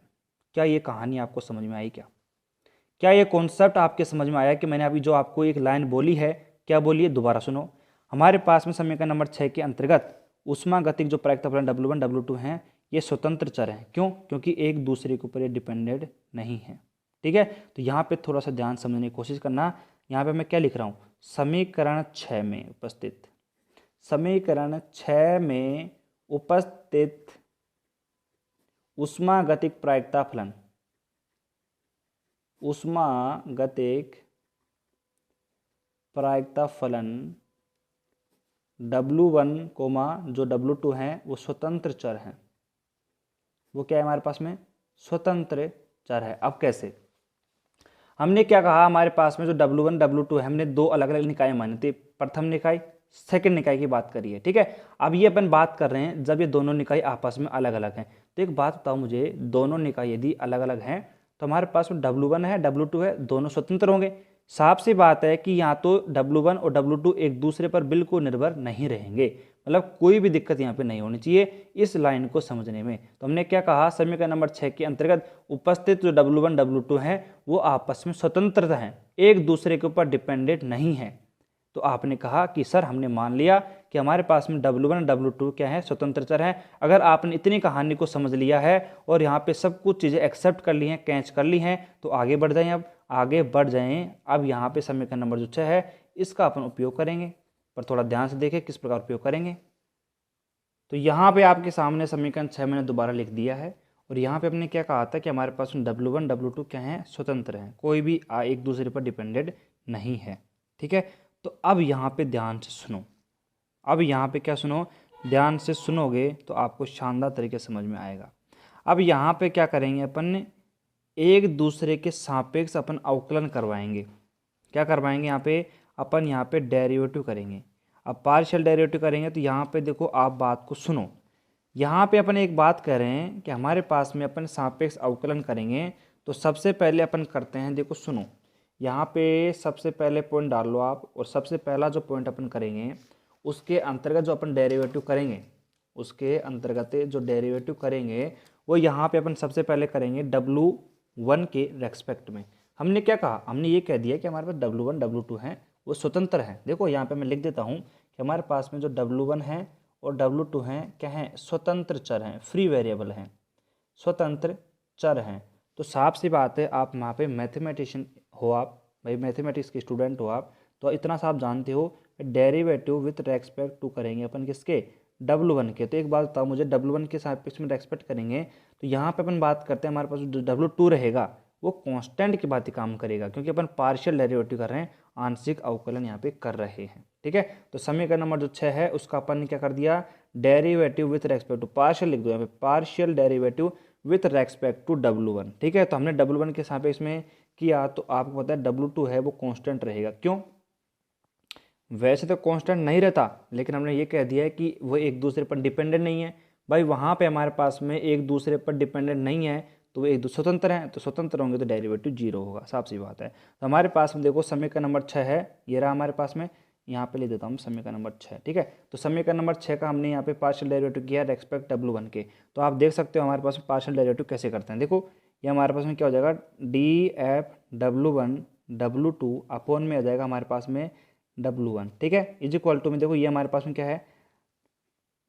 क्या ये कहानी आपको समझ में आई, क्या ये कॉन्सेप्ट आपके समझ में आया कि मैंने अभी जो आपको एक लाइन बोली है, क्या बोली है, दोबारा सुनो। हमारे पास में समीकरण नंबर 6 के अंतर्गत ऊष्मागतिक जो प्रायिकता फलन W1 W2 हैं ये स्वतंत्र चर हैं। क्यों, क्योंकि एक दूसरे के ऊपर ये डिपेंडेंट नहीं है, ठीक है। तो यहाँ पे थोड़ा सा ध्यान समझने की कोशिश करना। यहाँ पे मैं क्या लिख रहा हूँ, समीकरण 6 में उपस्थित, समीकरण 6 में उपस्थित ऊष्मागतिक प्रायिकता फलन, ऊष्मागतिक प्रायिकता फलन W1 जो W2 हैं वो स्वतंत्र चर हैं। वो क्या है हमारे पास में, स्वतंत्र चर है। अब कैसे, हमने क्या कहा, हमारे पास में जो W1 W2 है हमने दो अलग अलग निकाय माने थे, प्रथम निकाय सेकंड निकाय की बात करी है, ठीक है। अब ये अपन बात कर रहे हैं जब ये दोनों निकाय आपस में अलग अलग हैं। तो एक बात बताओ मुझे, दोनों निकाय यदि अलग अलग हैं तो हमारे पास में W1 है W2 है, दोनों स्वतंत्र होंगे। साफ सी बात है कि यहाँ तो W1 और W2 एक दूसरे पर बिल्कुल निर्भर नहीं रहेंगे, मतलब कोई भी दिक्कत यहाँ पे नहीं होनी चाहिए इस लाइन को समझने में। तो हमने क्या कहा, समीकरण नंबर 6 के अंतर्गत उपस्थित जो W1 W2 हैं वो आपस में स्वतंत्र हैं, एक दूसरे के ऊपर डिपेंडेंट नहीं है। तो आपने कहा कि सर हमने मान लिया कि हमारे पास में W1 W2 क्या है, स्वतंत्र चर हैं। अगर आपने इतनी कहानी को समझ लिया है और यहाँ पे सब कुछ चीज़ें एक्सेप्ट कर ली हैं, कैच कर ली हैं, तो आगे बढ़ जाएं। अब आगे बढ़ जाएं। अब यहाँ पे समीकरण नंबर जो 6 है इसका अपन उपयोग करेंगे, पर थोड़ा ध्यान से देखें किस प्रकार उपयोग करेंगे। तो यहाँ पे आपके सामने समीकरण 6 मैंने दोबारा लिख दिया है, और यहाँ पे हमने क्या कहा था कि हमारे पास W1 W2 क्या हैं, स्वतंत्र हैं, कोई भी एक दूसरे पर डिपेंडेंट नहीं है। ठीक है, तो अब यहाँ पे ध्यान से सुनो, अब यहाँ पे क्या सुनो, ध्यान से सुनोगे तो आपको शानदार तरीके से समझ में आएगा। अब यहाँ पे क्या करेंगे अपन, एक दूसरे के सापेक्ष अपन अवकलन करवाएंगे। क्या करवाएंगे यहाँ पे, अपन यहाँ पे डेरिवेटिव करेंगे। अब पार्शियल डेरिवेटिव करेंगे तो यहाँ पे देखो, आप बात को सुनो, यहाँ पे अपन एक बात कर रहे हैं कि हमारे पास में अपन सापेक्ष अवकलन करेंगे। तो सबसे पहले अपन करते हैं, देखो सुनो, यहाँ पे सबसे पहले पॉइंट डाल लो आप, और सबसे पहला जो पॉइंट अपन करेंगे उसके अंतर्गत जो अपन डेरिवेटिव करेंगे, उसके अंतर्गत जो डेरिवेटिव करेंगे वो यहाँ पे अपन सबसे पहले करेंगे W1 के रेस्पेक्ट में। हमने क्या कहा, हमने ये कह दिया कि हमारे पास W1 W2 हैं, वो स्वतंत्र हैं। देखो यहाँ पे मैं लिख देता हूँ कि हमारे पास में जो W1 है और W2 हैं क्या हैं, स्वतंत्र चर हैं, फ्री वेरिएबल हैं, स्वतंत्र चर हैं। तो साफ सी बात है, आप वहाँ पे मैथमेटिशियन हो, आप भाई मैथमेटिक्स के स्टूडेंट हो आप, तो इतना सा आप जानते हो डेरिवेटिव विथ रेस्पेक्ट टू करेंगे अपन किसके, W1 के। तो एक बात बताओ मुझे, W1 के सापेक्ष में रेस्पेक्ट करेंगे तो यहाँ पे अपन बात करते हैं, हमारे पास जो W2 रहेगा वो कांस्टेंट की बात ही काम करेगा, क्योंकि अपन पार्शियल डेरिवेटिव कर रहे हैं, आंशिक अवकलन यहाँ पे कर रहे हैं। ठीक है, तो समीकरण नंबर जो 6 है उसका अपन ने क्या कर दिया, derivative with respect to, partial लिख दो यहाँ पे, partial derivative with respect to W1। ठीक है, तो हमने W1 के सापेक्ष में किया, तो आपको पता है W2 है वो कांस्टेंट रहेगा। क्यों, वैसे तो कांस्टेंट नहीं रहता, लेकिन हमने ये कह दिया है कि वो एक दूसरे पर डिपेंडेंट नहीं है। भाई वहाँ पे हमारे पास में एक दूसरे पर डिपेंडेंट नहीं है, तो वो एक दूसरे स्वतंत्र हैं, तो स्वतंत्र होंगे तो डेरिवेटिव 0 होगा, साफ सी बात है। तो हमारे पास में देखो समीकरण नंबर 6 है, ये रहा हमारे पास में, यहाँ पे लिख देता हूँ समीकरण नंबर 6। ठीक है, तो समीकरण नंबर 6 का हमने यहाँ पे पार्शियल डेरिवेटिव किया रेस्पेक्ट W1 के। तो आप देख सकते हो हमारे पास में पार्शियल डेरिवेटिव कैसे करते हैं। देखो ये हमारे पास में क्या हो जाएगा, df W1 W2 अपॉन में आ जाएगा हमारे पास में W1। ठीक है, इज इक्वल टू में देखो ये हमारे पास में क्या है,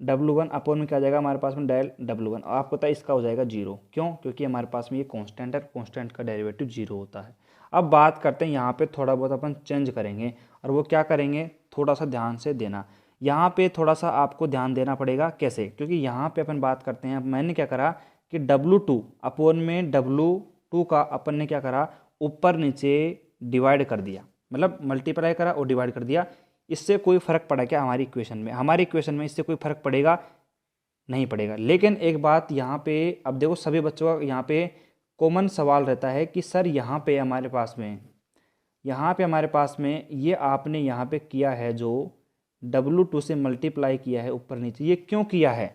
W1 अपॉन में क्या आ जाएगा हमारे पास में डेल W1, और आपको पता है इसका हो जाएगा 0। क्यों, क्योंकि हमारे पास में ये कांस्टेंट है, कांस्टेंट का डेरिवेटिव 0 होता है। अब बात करते हैं यहाँ पे थोड़ा बहुत अपन चेंज करेंगे, और वो क्या करेंगे, थोड़ा सा ध्यान से देना, यहाँ पे थोड़ा सा आपको ध्यान देना पड़ेगा। कैसे, क्योंकि यहाँ पे अपन बात करते हैं, मैंने क्या करा कि W2 अपॉन में W2 का अपन ने क्या करा, ऊपर नीचे डिवाइड कर दिया, मतलब मल्टीप्लाई करा और डिवाइड कर दिया। इससे कोई फर्क पड़ा क्या हमारी इक्वेशन में, हमारी इक्वेशन में इससे कोई फर्क पड़ेगा नहीं पड़ेगा। लेकिन एक बात यहाँ पे, अब देखो सभी बच्चों का यहाँ पे कॉमन सवाल रहता है कि सर यहाँ पे हमारे पास में ये आपने यहाँ पे किया है जो W2 से मल्टीप्लाई किया है ऊपर नीचे, ये क्यों किया है,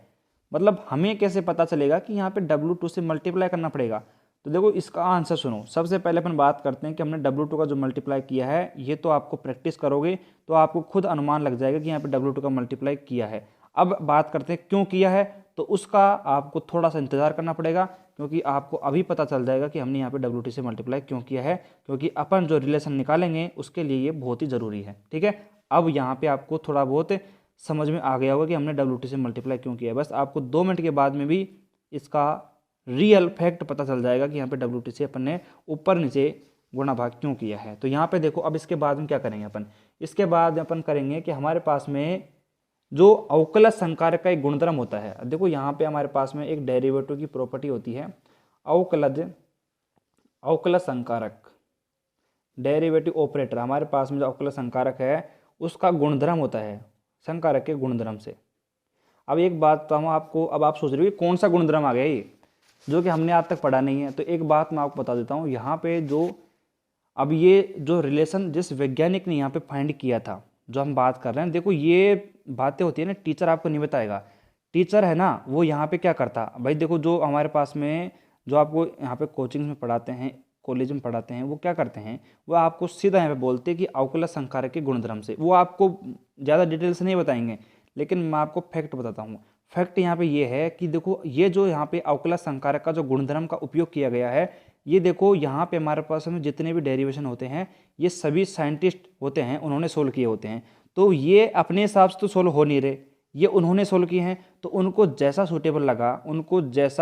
मतलब हमें कैसे पता चलेगा कि यहाँ पे W2 से मल्टीप्लाई करना पड़ेगा। तो देखो इसका आंसर सुनो, सबसे पहले अपन बात करते हैं कि हमने W2 का जो मल्टीप्लाई किया है, ये तो आपको प्रैक्टिस करोगे तो आपको खुद अनुमान लग जाएगा कि यहाँ पे W2 का मल्टीप्लाई किया है। अब बात करते हैं क्यों किया है, तो उसका आपको थोड़ा सा इंतजार करना पड़ेगा, क्योंकि आपको अभी पता चल जाएगा कि हमने यहाँ पे W2 से मल्टीप्लाई क्यों किया है, क्योंकि अपन जो रिलेशन निकालेंगे उसके लिए ये बहुत ही ज़रूरी है। ठीक है, अब यहाँ पे आपको थोड़ा बहुत समझ में आ गया होगा कि हमने W2 से मल्टीप्लाई क्यों किया है। बस आपको 2 मिनट के बाद में भी इसका रियल फैक्ट पता चल जाएगा कि यहाँ पे W2 से अपन ने ऊपर नीचे गुणा भाग क्यों किया है। तो यहाँ पे देखो, अब इसके बाद में क्या करेंगे अपन, इसके बाद अपन करेंगे कि हमारे पास में जो अवकलज संकारक का एक गुणधर्म होता है। देखो यहाँ पे हमारे पास में एक डेरिवेटिव की प्रॉपर्टी होती है अवकलज संकारक, डेरिवेटिव ऑपरेटर। हमारे पास में जो अवकलज संकारक है उसका गुणधर्म होता है संकारक के गुणधर्म से। अब एक बात बताऊँ आपको, अब आप सोच रहे हो कौन सा गुणधर्म आ गया ये, जो कि हमने आज तक पढ़ा नहीं है। तो एक बात मैं आपको बता देता हूँ, यहाँ पे जो अब ये जो रिलेशन जिस वैज्ञानिक ने यहाँ पे फाइंड किया था, जो हम बात कर रहे हैं, देखो ये बातें होती है ना, टीचर आपको नहीं बताएगा। टीचर है ना, वो यहाँ पे क्या करता भाई, देखो जो हमारे पास में जो आपको यहाँ पे कोचिंग में पढ़ाते हैं, कॉलेज में पढ़ाते हैं, वो क्या करते हैं, वो आपको सीधा यहाँ पे बोलते हैं कि अवकलज संकारक के गुणधर्म से। वो आपको ज़्यादा डिटेल से नहीं बताएंगे, लेकिन मैं आपको फैक्ट बताता हूँ। फैक्ट यहाँ पे ये है कि देखो ये जो यहाँ पे अवकलज संकारक का जो गुणधर्म का उपयोग किया गया है, ये देखो यहाँ पे हमारे पास में जितने भी डेरिवेशन होते हैं ये सभी साइंटिस्ट होते हैं, उन्होंने सोल्व किए होते हैं। तो ये अपने हिसाब से तो सोल्व हो नहीं रहे, ये उन्होंने सोल्व किए हैं। तो उनको जैसा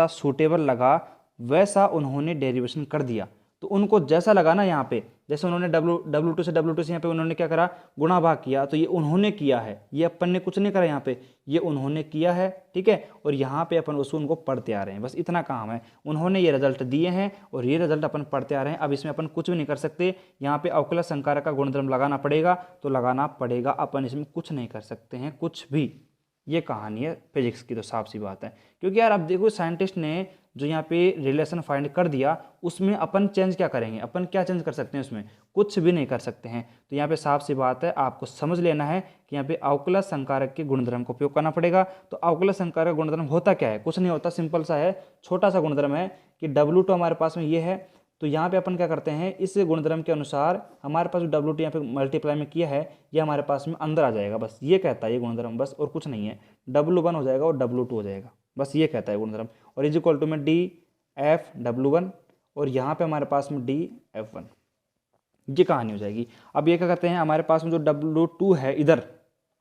सूटेबल लगा वैसा उन्होंने डेरिवेशन कर दिया। तो उनको जैसा लगा ना यहाँ पे जैसे उन्होंने W2 से W2 से यहाँ पे उन्होंने क्या करा, गुणा भाग किया, तो ये उन्होंने किया है, ये अपन ने कुछ नहीं करा यहाँ पे, ये उन्होंने किया है, ठीक है। और यहाँ पे अपन उसको उनको पढ़ते आ रहे हैं, बस इतना काम है। उन्होंने ये रिजल्ट दिए हैं और ये रिजल्ट अपन पढ़ते आ रहे हैं। अब इसमें अपन कुछ भी नहीं कर सकते, यहाँ पे अवकलज संकारक का गुणधर्म लगाना पड़ेगा, तो लगाना पड़ेगा, अपन इसमें कुछ नहीं कर सकते हैं कुछ भी। ये कहानी है फिजिक्स की, तो साफ सी बात है। क्योंकि यार अब देखो साइंटिस्ट ने जो यहाँ पे रिलेशन फाइंड कर दिया, उसमें अपन चेंज क्या करेंगे, अपन क्या चेंज कर सकते हैं, उसमें कुछ भी नहीं कर सकते हैं। तो यहाँ पे साफ सी बात है, आपको समझ लेना है कि यहाँ पे अवकलज संकारक के गुणधर्म का उपयोग करना पड़ेगा। तो अवकलज संकारक गुणधर्म होता क्या है, कुछ नहीं होता, सिंपल सा है, छोटा सा गुणधर्म है कि W2 हमारे पास में ये है, तो यहाँ पे अपन क्या करते हैं, इस गुणधर्म के अनुसार हमारे पास जो W2 यहाँ पे मल्टीप्लाई में किया है, ये हमारे पास में अंदर आ जाएगा, बस ये कहता है ये गुणधर्म, बस और कुछ नहीं है। W1 हो जाएगा और W2 हो जाएगा, बस ये कहता है गुणधर्म। और इज इक्वल टू में DF_W1 और यहाँ पे हमारे पास में DF1, ये कहानी हो जाएगी। अब ये क्या करते हैं, हमारे पास में जो W2 है इधर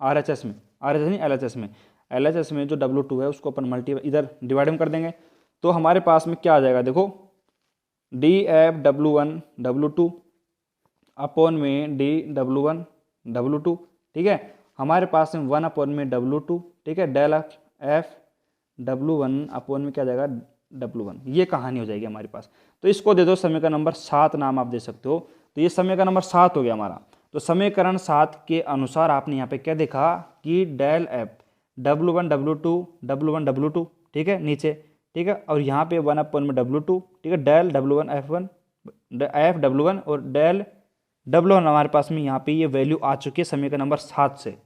RHS में, RHS नहीं LHS में, LHS में जो W2 है उसको अपन मल्टीप्लाई इधर डिवाइड में कर देंगे, तो हमारे पास में क्या आ जाएगा, देखो DF_W1_W2 अपॉन में DW1_W2, ठीक है। हमारे पास में 1 अपॉन में W2, ठीक है, डेल F_W1 अपॉन में क्या जाएगा W1, ये कहानी हो जाएगी हमारे पास। तो इसको दे दो समीकरण नंबर 7 नाम आप दे सकते हो। तो ये समीकरण नंबर 7 हो गया हमारा। तो समीकरण 7 के अनुसार आपने यहाँ पे क्या देखा कि डेल F_W1_W2 ठीक है नीचे, ठीक है, और यहाँ पे 1 अपॉन में W2, ठीक है, डेल W1 F_W1 और डेल W1 हमारे पास में यहाँ पे ये वैल्यू आ चुकी है समीकरण नंबर 7 से।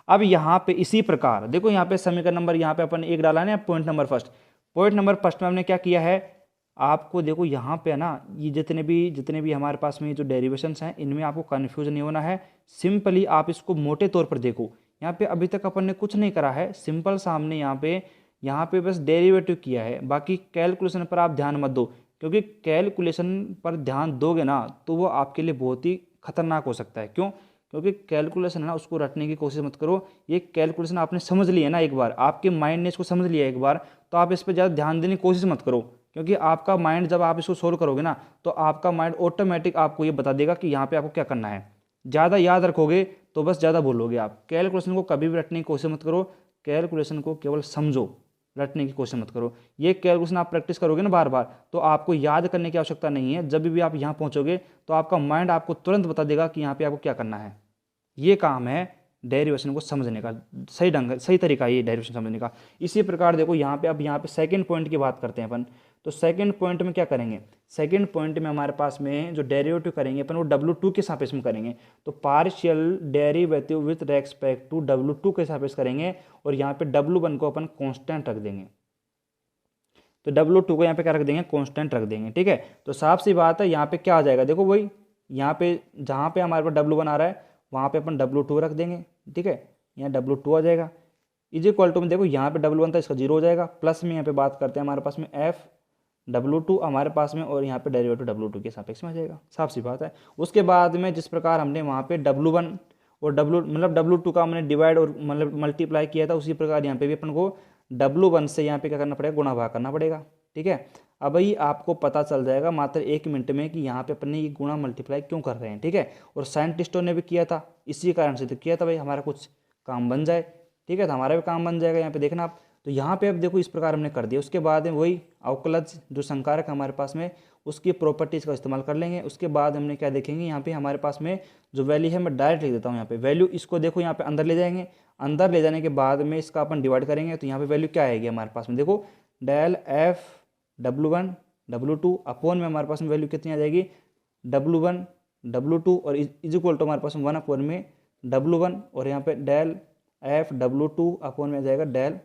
अब यहाँ पे इसी प्रकार देखो, यहाँ पे समीकरण नंबर यहाँ पे अपन एक डाला है, पॉइंट नंबर फर्स्ट में हमने क्या किया है, आपको देखो यहाँ पे है ना, ये जितने भी हमारे पास में जो डेरिवेशंस हैं, इनमें आपको कन्फ्यूज नहीं होना है। सिंपली आप इसको मोटे तौर पर देखो, यहाँ पे अभी तक अपन ने कुछ नहीं करा है, सिंपल सा हमने यहाँ पे बस डेरिवेटिव किया है। बाकी कैलकुलेशन पर आप ध्यान मत दो, क्योंकि कैलकुलेशन पर ध्यान दोगे ना तो वो आपके लिए बहुत ही खतरनाक हो सकता है। क्यों? क्योंकि कैलकुलेशन है ना, उसको रटने की कोशिश मत करो। ये कैलकुलेशन आपने समझ लिया ना एक बार, आपके माइंड ने इसको समझ लिया एक बार, तो आप इस पर ज़्यादा ध्यान देने की कोशिश मत करो। क्योंकि आपका माइंड जब आप इसको सोल्व करोगे ना, तो आपका माइंड ऑटोमेटिक आपको ये बता देगा कि यहाँ पे आपको क्या करना है। ज़्यादा याद रखोगे तो बस ज़्यादा बोलोगे आप। कैलकुलेशन को कभी भी रटने की कोशिश मत करो, कैलकुलेशन को केवल समझो, रटने की कोशिश मत करो। ये कैलकुलेशन आप प्रैक्टिस करोगे ना बार बार, तो आपको याद करने की आवश्यकता नहीं है। जब भी आप यहाँ पहुँचोगे तो आपका माइंड आपको तुरंत बता देगा कि यहाँ पे आपको क्या करना है। ये काम है डेरिवेशन को समझने का, सही तरीका ये डेरिवेशन समझने का। इसी प्रकार देखो यहाँ पे, अब यहाँ पे सेकंड पॉइंट की बात करते हैं अपन। तो सेकंड पॉइंट में क्या करेंगे, सेकंड पॉइंट में हमारे पास में जो डेरिवेटिव करेंगे अपन वो W2 के सापेक्ष में करेंगे। तो partial derivative with respect to W2 के सापेक्ष करेंगे और यहाँ पे W1 को अपन कांस्टेंट रख देंगे। तो W2 को यहाँ पे क्या रख देंगे, कांस्टेंट रख देंगे, ठीक है। तो साफ सी बात है, यहाँ पे क्या आ जाएगा, देखो वही यहाँ पे जहाँ पे हमारे पास W1 आ रहा है वहाँ पे अपन W2 रख देंगे, ठीक है, यहाँ W2 आ जाएगा। इज इक्वल टू में देखो यहाँ पे W1 था, इसका 0 हो जाएगा। प्लस में यहाँ पे बात करते हैं हमारे पास में F_W2 हमारे पास में, और यहाँ पे डेरिवेटिव W2 के सापेक्ष में आ जाएगा। साफ सी बात है। उसके बाद में जिस प्रकार हमने वहाँ पे W1 और W2 का हमने डिवाइड और मतलब मल्टीप्लाई किया था, उसी प्रकार यहाँ पे भी अपन को W1 से यहाँ पे क्या करना पड़ेगा, गुणा भाग करना पड़ेगा, ठीक है। अब भाई आपको पता चल जाएगा मात्र 1 मिनट में कि यहाँ पे अपन ने ये गुणा मल्टीप्लाई क्यों कर रहे हैं, ठीक है। और साइंटिस्टों ने भी किया था, इसी कारण से तो किया था भाई, हमारा कुछ काम बन जाए, ठीक है। तो हमारा भी काम बन जाएगा यहाँ पे देखना आप। तो यहाँ पे अब देखो इस प्रकार हमने कर दिया। उसके बाद में वही अवकलज जो संकारक हमारे पास में, उसकी प्रॉपर्टीज़ का इस्तेमाल कर लेंगे। उसके बाद हमने क्या देखेंगे, यहाँ पे हमारे पास में जो वैल्यू है मैं डायरेक्ट लिख देता हूँ यहाँ पे वैल्यू। इसको देखो यहाँ पे अंदर ले जाएंगे, अंदर ले जाने के बाद में इसका अपन डिवाइड करेंगे। तो यहाँ पे वैल्यू क्या आएगी हमारे पास में, देखो डेल F_W1_W2 अपॉन में हमारे पास में वैल्यू कितनी आ जाएगी, W1_W2 और इज इक्वल टू हमारे पास में 1 अपॉन में W1 और यहाँ पे डेल F_W2 अपॉन में आ जाएगा डेल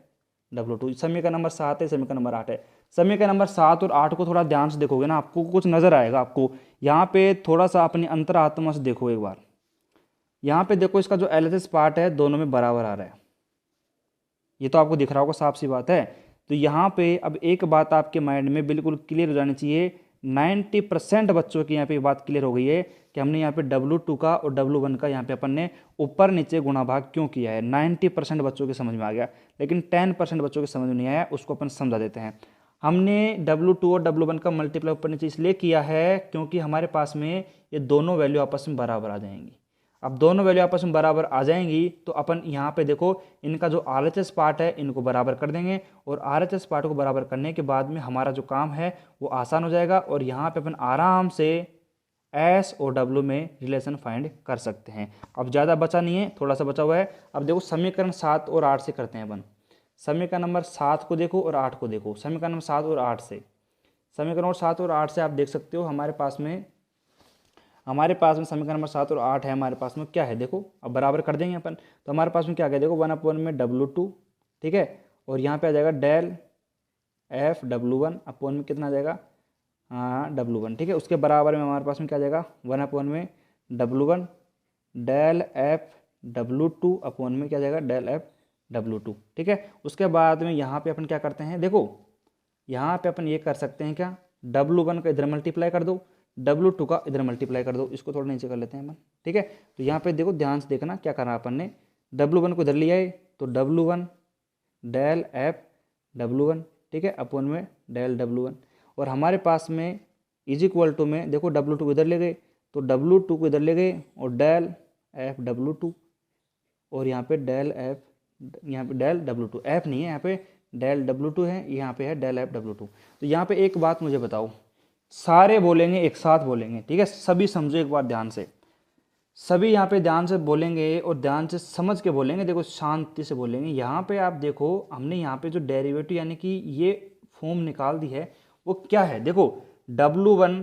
W2। समीकरण नंबर 7 है, समीकरण नंबर 8 है। समीकरण नंबर 7 और 8 को थोड़ा ध्यान से देखोगे ना, आपको कुछ नजर आएगा। आपको यहाँ पे थोड़ा सा अपनी अंतरात्मा से देखो एक बार। यहाँ पे देखो इसका जो LHS पार्ट है दोनों में बराबर आ रहा है, ये तो आपको दिख रहा होगा, साफ सी बात है। तो यहाँ पे अब एक बात आपके माइंड में बिल्कुल क्लियर हो जानी चाहिए, 90% बच्चों की यहाँ पे बात क्लियर हो गई है कि हमने यहाँ पे W2 का और W1 का यहाँ पे अपन ने ऊपर नीचे गुणा भाग क्यों किया है। 90% बच्चों के समझ में आ गया, लेकिन 10% बच्चों के समझ में नहीं आया, उसको अपन समझा देते हैं। हमने W2 और W1 का मल्टीप्लाई ऊपर नीचे इसलिए किया है क्योंकि हमारे पास में ये दोनों वैल्यू आपस में बराबर आ जाएंगी। अब दोनों वैल्यू आपस में बराबर आ जाएंगी तो अपन यहाँ पे देखो इनका जो RHS पार्ट है इनको बराबर कर देंगे, और RHS पार्ट को बराबर करने के बाद में हमारा जो काम है वो आसान हो जाएगा, और यहाँ पे अपन आराम से S और W में रिलेशन फाइंड कर सकते हैं। अब ज़्यादा बचा नहीं है, थोड़ा सा बचा हुआ है। अब देखो समीकरण 7 और 8 से करते हैं अपन। समीकरण नंबर 7 को देखो और 8 को देखो। समीकरण नंबर 7 और 8 से, समीकरण और 7 और 8 से आप देख सकते हो हमारे पास में समीकरण नंबर 7 और 8 है। हमारे पास में क्या है देखो, अब बराबर कर देंगे अपन। तो हमारे पास में क्या आ गया देखो 1/1 में W2, ठीक है, और यहाँ पे आ जाएगा डेल F W1 अपॉन में कितना आ जाएगा, हाँ W1, ठीक है। उसके बराबर में हमारे पास में क्या आ जाएगा 1/1 में W1 del F W2 upon में क्या आ जाएगा डेल F W2, ठीक है। उसके बाद में यहाँ पे अपन क्या करते हैं देखो, यहाँ पे अपन ये कर सकते हैं क्या, W1 का इधर मल्टीप्लाई कर दो, W2 का इधर मल्टीप्लाई कर दो। इसको थोड़ा नीचे कर लेते हैं अपन, ठीक है। तो यहाँ पे देखो ध्यान से देखना क्या करना अपन ने, W1 को इधर लिया है तो W1 डेल F W1, ठीक है, अपॉन में डेल W1, और हमारे पास में इज इक्वल टू में देखो W2 को इधर ले गए तो W2 को इधर ले गए और डेल F W2, और यहाँ पे डेल W2, F नहीं है यहाँ पे, डेल W2 है, यहाँ पे है डेल F W2। तो यहाँ पे एक बात मुझे बताओ, सारे बोलेंगे एक साथ बोलेंगे, ठीक है, सभी समझो एक बार ध्यान से, सभी यहाँ पे ध्यान से बोलेंगे और ध्यान से समझ के बोलेंगे, देखो शांति से बोलेंगे। यहाँ पे आप देखो हमने यहाँ पे जो डेरिवेटिव यानी कि ये फॉर्म निकाल दी है वो क्या है देखो, W1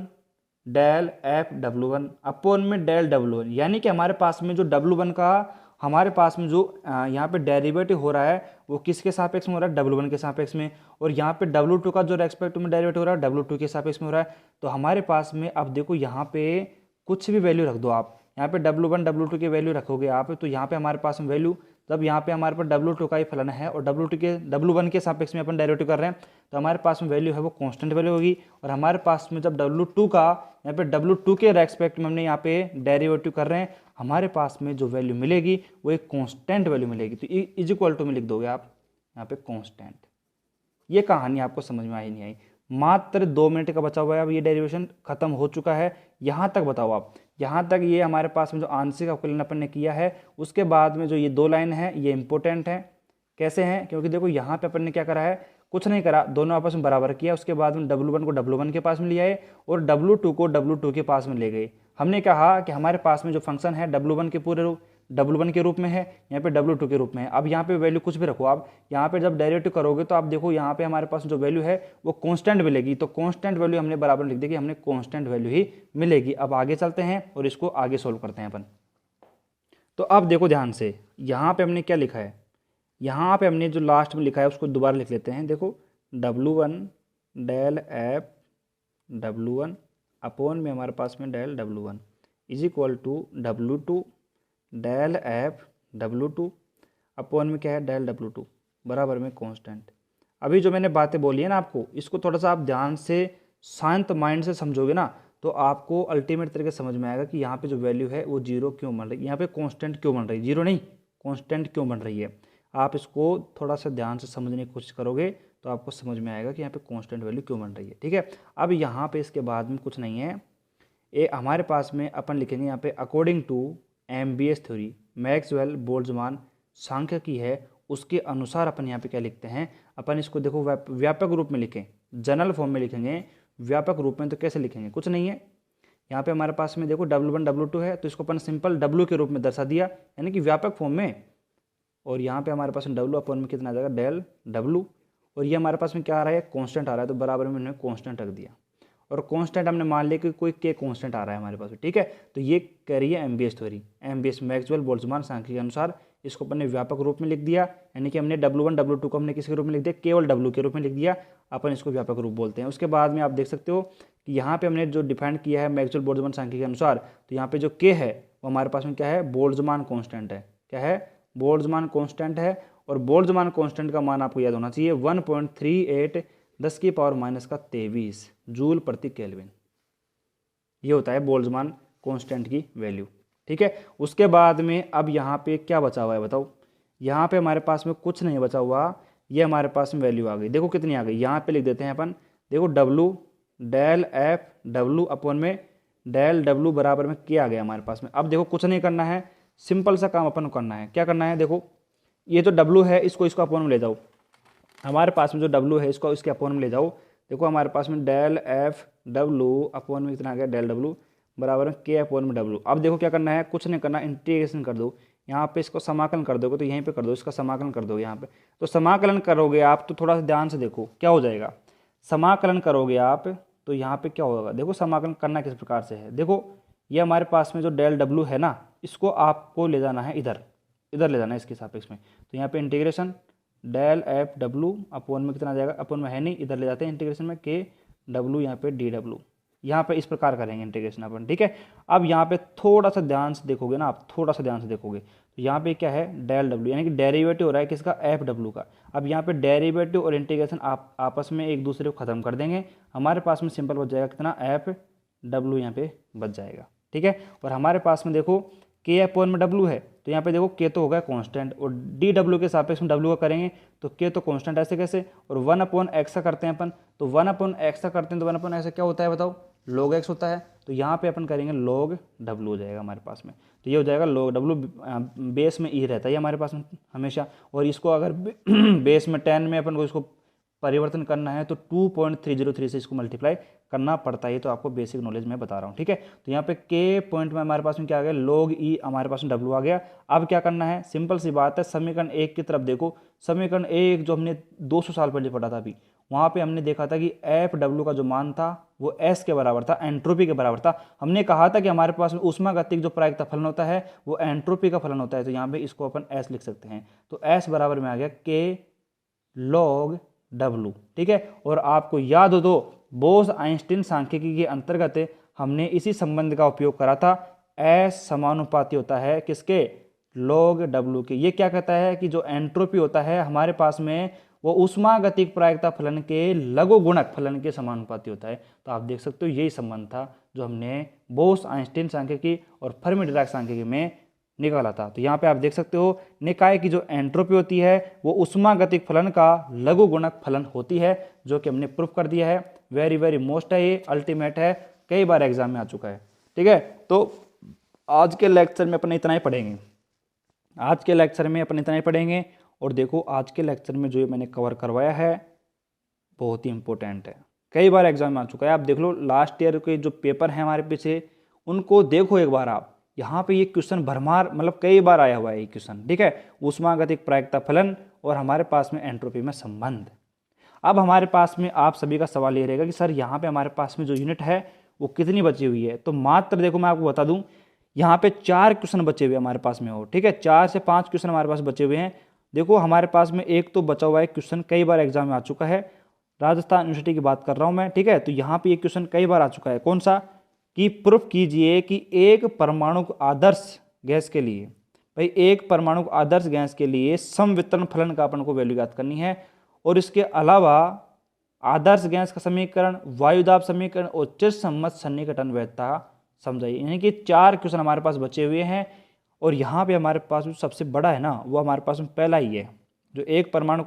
del F W1 upon में डेल W1, यानी कि हमारे पास में जो W1 का हमारे पास में जो यहाँ पे डेरिवेटिव हो रहा है वो किसके सापेक्ष में हो रहा है, W1 के सापेक्ष में, और यहाँ पे W2 का जो रेस्पेक्ट में डेरिवेटिव हो रहा है W2 के सापेक्ष में हो रहा है। तो हमारे पास में अब देखो यहाँ पे कुछ भी वैल्यू रख दो आप, यहाँ पे W1 W2 की वैल्यू रखोगे आप, तो यहाँ पे हमारे पास में वैल्यू, तब यहाँ पे हमारे पास W2 का ही फलन है और W1 के सापेक्ष में अपन डेरिवेटिव कर रहे हैं, तो हमारे पास में वैल्यू है वो कांस्टेंट वैल्यू होगी। और हमारे पास में जब W2 का यहाँ पे W2 के रेस्पेक्ट में हमने यहाँ पे डेरिवेटिव कर रहे हैं, हमारे पास में जो वैल्यू मिलेगी वो एक कांस्टेंट वैल्यू मिलेगी। तो इज इक्वल टू में लिख दोगे आप यहाँ पे कांस्टेंट। ये कहानी आपको समझ में आई नहीं आई, मात्र 2 मिनट का बचा हुआ है, अब ये डेरिवेशन खत्म हो चुका है। यहाँ तक बताओ आप, यहाँ तक ये हमारे पास में जो आंशिक अवकलन अपन ने किया है, उसके बाद में जो ये 2 लाइन है ये इंपॉर्टेंट है। कैसे हैं, क्योंकि देखो यहाँ पे अपन ने क्या करा है, कुछ नहीं करा, दोनों आपस में बराबर किया, उसके बाद में W1 को W1 के पास में लिया है और W2 को W2 के पास में ले गए। हमने कहा कि हमारे पास में जो फंक्शन है W1 के पूरे रूप W1 के रूप में है, यहाँ पे W2 के रूप में है। अब यहाँ पे वैल्यू कुछ भी रखो आप, यहाँ पे जब डेरिवेटिव करोगे तो आप देखो यहाँ पे हमारे पास जो वैल्यू है वो कांस्टेंट मिलेगी। तो कांस्टेंट वैल्यू हमने बराबर लिख दी कि हमने कांस्टेंट वैल्यू ही मिलेगी। अब आगे चलते हैं और इसको आगे सोल्व करते हैं अपन। तो अब देखो ध्यान से, यहाँ पे हमने क्या लिखा है, यहाँ पे हमने जो लास्ट में लिखा है उसको दोबारा लिख लेते हैं। देखो W1 del F W1 upon में हमारे पास में del W1 is equal to W2 del F W2 upon में क्या है डेल W2 बराबर में कांस्टेंट। अभी जो मैंने बातें बोली है ना आपको, इसको थोड़ा सा आप ध्यान से शांत माइंड से समझोगे ना तो आपको अल्टीमेट तरीके समझ में आएगा कि यहाँ पे जो वैल्यू है वो 0 क्यों बन रही है, यहाँ पे कांस्टेंट क्यों बन रही है, 0 नहीं कांस्टेंट क्यों बन रही है। आप इसको थोड़ा सा ध्यान से समझने की कोशिश करोगे तो आपको समझ में आएगा कि यहाँ पे कांस्टेंट वैल्यू क्यों बन रही है, ठीक है। अब यहाँ पे इसके बाद में कुछ नहीं है, ये हमारे पास में अपन लिखेंगे यहाँ पे according to MBS theory, Maxwell Boltzmann सांख्यिकी है, उसके अनुसार अपन यहाँ पे क्या लिखते हैं, अपन इसको देखो व्यापक रूप में लिखें, जनरल फॉर्म में लिखेंगे। व्यापक रूप में तो कैसे लिखेंगे, कुछ नहीं है, यहाँ पे हमारे पास में देखो W1 W2 है तो इसको अपन सिंपल W के रूप में दर्शा दिया, यानी कि व्यापक फॉर्म में। और यहाँ पे हमारे पास में W अपॉन में कितना आ जाएगा डेल W, और ये हमारे पास में क्या आ रहा है कांस्टेंट आ रहा है, तो बराबर में हमने कांस्टेंट रख दिया। और कांस्टेंट हमने मान लिया कि कोई के कांस्टेंट आ रहा है हमारे पास में, ठीक है। तो ये कह रही है MBS theory, MBS Maxwell Boltzmann सांख्यिकी के अनुसार। इसको अपन ने व्यापक रूप में लिख दिया, यानी कि हमने W1 W2 को हमने किसके रूप में लिख दिया, केवल W के रूप में लिख दिया, अपन इसको व्यापक रूप बोलते हैं। उसके बाद में आप देख सकते हो कि यहाँ पे हमने जो डिफाइन किया है मैक्सवेल बोल्ट्जमान सांख्यिकी के अनुसार, तो यहाँ पे जो के है वो हमारे पास में क्या है, बोल्ट्जमान कांस्टेंट है। क्या है, बोल्ट्जमान कांस्टेंट है। और बोल्ट्जमान कांस्टेंट का मान आपको याद होना चाहिए 1.38 10⁻23 जूल प्रति केल्विन, ये होता है बोल्ट्जमान कांस्टेंट की वैल्यू, ठीक है। उसके बाद में अब यहाँ पे क्या बचा हुआ है बताओ, यहाँ पे हमारे पास में कुछ नहीं बचा हुआ, ये हमारे पास में वैल्यू आ गई। देखो कितनी आ गई, यहाँ पे लिख देते हैं अपन। देखो W del F W upon में डेल डब्लू बराबर में क्या आ गया हमारे पास में। अब देखो कुछ नहीं करना है, सिंपल सा काम अपन को करना है। क्या करना है, देखो ये जो डब्लू है इसको अपॉन में ले जाओ। हमारे पास में जो डब्लू है इसको इसके अपॉन में ले जाओ। देखो हमारे पास में डेल एफ डब्लू अपॉन में कितना आ गया, डेल डब्लू बराबर में के अपॉन में डब्लू। अब देखो क्या करना है, कुछ नहीं करना, इंटीग्रेशन कर दो। यहाँ पे इसको समाकलन कर दोगे तो यहीं पे कर दो, इसका समाकलन कर दो यहाँ पे। तो समाकलन करोगे आप तो थोड़ा सा ध्यान से देखो क्या हो जाएगा। समाकलन करोगे आप तो यहाँ पे क्या होगा, देखो समाकलन करना किस प्रकार से है। देखो ये हमारे पास में जो डेल डब्लू है ना, इसको आपको ले जाना है इधर, इधर ले जाना है इसके सापेक्ष में। तो यहाँ पे integration del F W upon में कितना आ जाएगा, अपॉन में है नहीं, इधर ले जाते हैं इंटीग्रेशन में, के डब्लू यहाँ पे डी डब्लू। यहाँ पे इस प्रकार करेंगे इंटीग्रेशन अपन, ठीक है। अब यहाँ पे थोड़ा सा ध्यान से देखोगे ना आप, थोड़ा सा ध्यान से देखोगे तो यहाँ पे क्या है, डेल डब्ल्यू यानी कि डेरिवेटिव हो रहा है किसका, एफ डब्ल्यू का। अब यहाँ पे डेरिवेटिव और इंटीग्रेशन आप आपस में एक दूसरे को खत्म कर देंगे। हमारे पास में सिंपल बच जाएगा कितना, एफ डब्ल्यू यहाँ पे बच जाएगा, ठीक है। और हमारे पास में देखो के अपॉन में डब्ल्यू है तो यहाँ पे देखो के तो होगा कांस्टेंट, और डी डब्ल्यू के सापेक्ष में डब्ल्यू का करेंगे तो के तो कांस्टेंट, ऐसे कैसे। और 1 अपॉन एक्स का करते हैं अपन, तो 1 अपॉन एक्स का करते हैं तो 1 अपॉन एक्स क्या होता है बताओ, log x होता है। तो यहाँ पे अपन करेंगे log w हो जाएगा हमारे पास में। तो ये हो जाएगा log w, बेस में e रहता है हमारे पास में हमेशा। और इसको अगर बेस में 10 में अपन को इसको परिवर्तन करना है तो 2.303 से इसको मल्टीप्लाई करना पड़ता है। तो आपको बेसिक नॉलेज मैं बता रहा हूँ, ठीक है। तो यहाँ पे के पॉइंट में हमारे पास में क्या आ गया, log e हमारे पास में w आ गया। अब क्या करना है, सिंपल सी बात है, समीकरण 1 की तरफ देखो। समीकरण 1 जो हमने 200 साल पहले पढ़ा था, अभी वहाँ पे हमने देखा था कि एफ डब्ल्यू का जो मान था वो एस के बराबर था, एंट्रोपी के बराबर था। हमने कहा था कि हमारे पास में ऊष्मागतिक जो प्रायिकता फलन होता है वो एंट्रोपी का फलन होता है। तो यहाँ पे इसको अपन एस लिख सकते हैं। तो एस बराबर में आ गया के लॉग डब्ल्यू, ठीक है। और आपको याद हो तो बोस आइंस्टीन सांख्यिकी के अंतर्गत हमने इसी संबंध का उपयोग करा था। एस समानुपाती होता है किसके, लॉग डब्ल्यू के। ये क्या कहता है कि जो एंट्रोपी होता है हमारे पास में वो ऊष्मागतिक प्रायिकता फलन के लघु गुणक फलन के समानुपाती होता है। तो आप देख सकते हो यही संबंध था जो हमने बोस आइंस्टीन सांख्यिकी और फर्मी डिराक सांख्यिकी में निकाला था। तो यहाँ पे आप देख सकते हो निकाय की जो एंट्रोपी होती है वो ऊष्मागतिक फलन का लघु गुणक फलन होती है, जो कि हमने प्रूफ कर दिया है। वेरी वेरी मोस्ट है, ये अल्टीमेट है, कई बार एग्जाम में आ चुका है, ठीक है। तो आज के लेक्चर में अपन इतना ही पढ़ेंगे, आज के लेक्चर में अपन इतना ही पढ़ेंगे। और देखो आज के लेक्चर में जो मैंने कवर करवाया है बहुत ही इंपॉर्टेंट है, कई बार एग्जाम में आ चुका है। आप देख लो लास्ट ईयर के जो पेपर हैं हमारे पीछे, उनको देखो एक बार आप। यहाँ पे ये क्वेश्चन भरमार मतलब कई बार आया हुआ है ये क्वेश्चन, ठीक है। ऊष्मागतिक प्रायिकता फलन और हमारे पास में एंट्रोपी में संबंध। अब हमारे पास में आप सभी का सवाल ये रहेगा कि सर यहाँ पे हमारे पास में जो यूनिट है वो कितनी बची हुई है। तो मात्र देखो मैं आपको बता दूं, यहाँ पे 4 क्वेश्चन बचे हुए हमारे पास में हो, ठीक है। 4 से 5 क्वेश्चन हमारे पास बचे हुए हैं। देखो हमारे पास में एक तो बचा हुआ है क्वेश्चन, कई बार एग्जाम में आ चुका है, राजस्थान यूनिवर्सिटी की बात कर रहा हूँ मैं, ठीक है। तो यहाँ पे ये क्वेश्चन कई बार आ चुका है, कौन सा, कि प्रूफ कीजिए कि एक परमाणु आदर्श गैस के लिए, भाई एक परमाणु आदर्श गैस के लिए समवितरण फलन का अपन को वैल्यू ज्ञात करनी है। और इसके अलावा आदर्श गैस का समीकरण, वायुदाब समीकरण और चिरसम्मत सन्निकटन वैधता समझाइए। यानी कि 4 क्वेश्चन हमारे पास बचे हुए हैं। और यहाँ पे हमारे पास जो सबसे बड़ा है ना वो हमारे पास में पहला ही है, जो एक परमाणु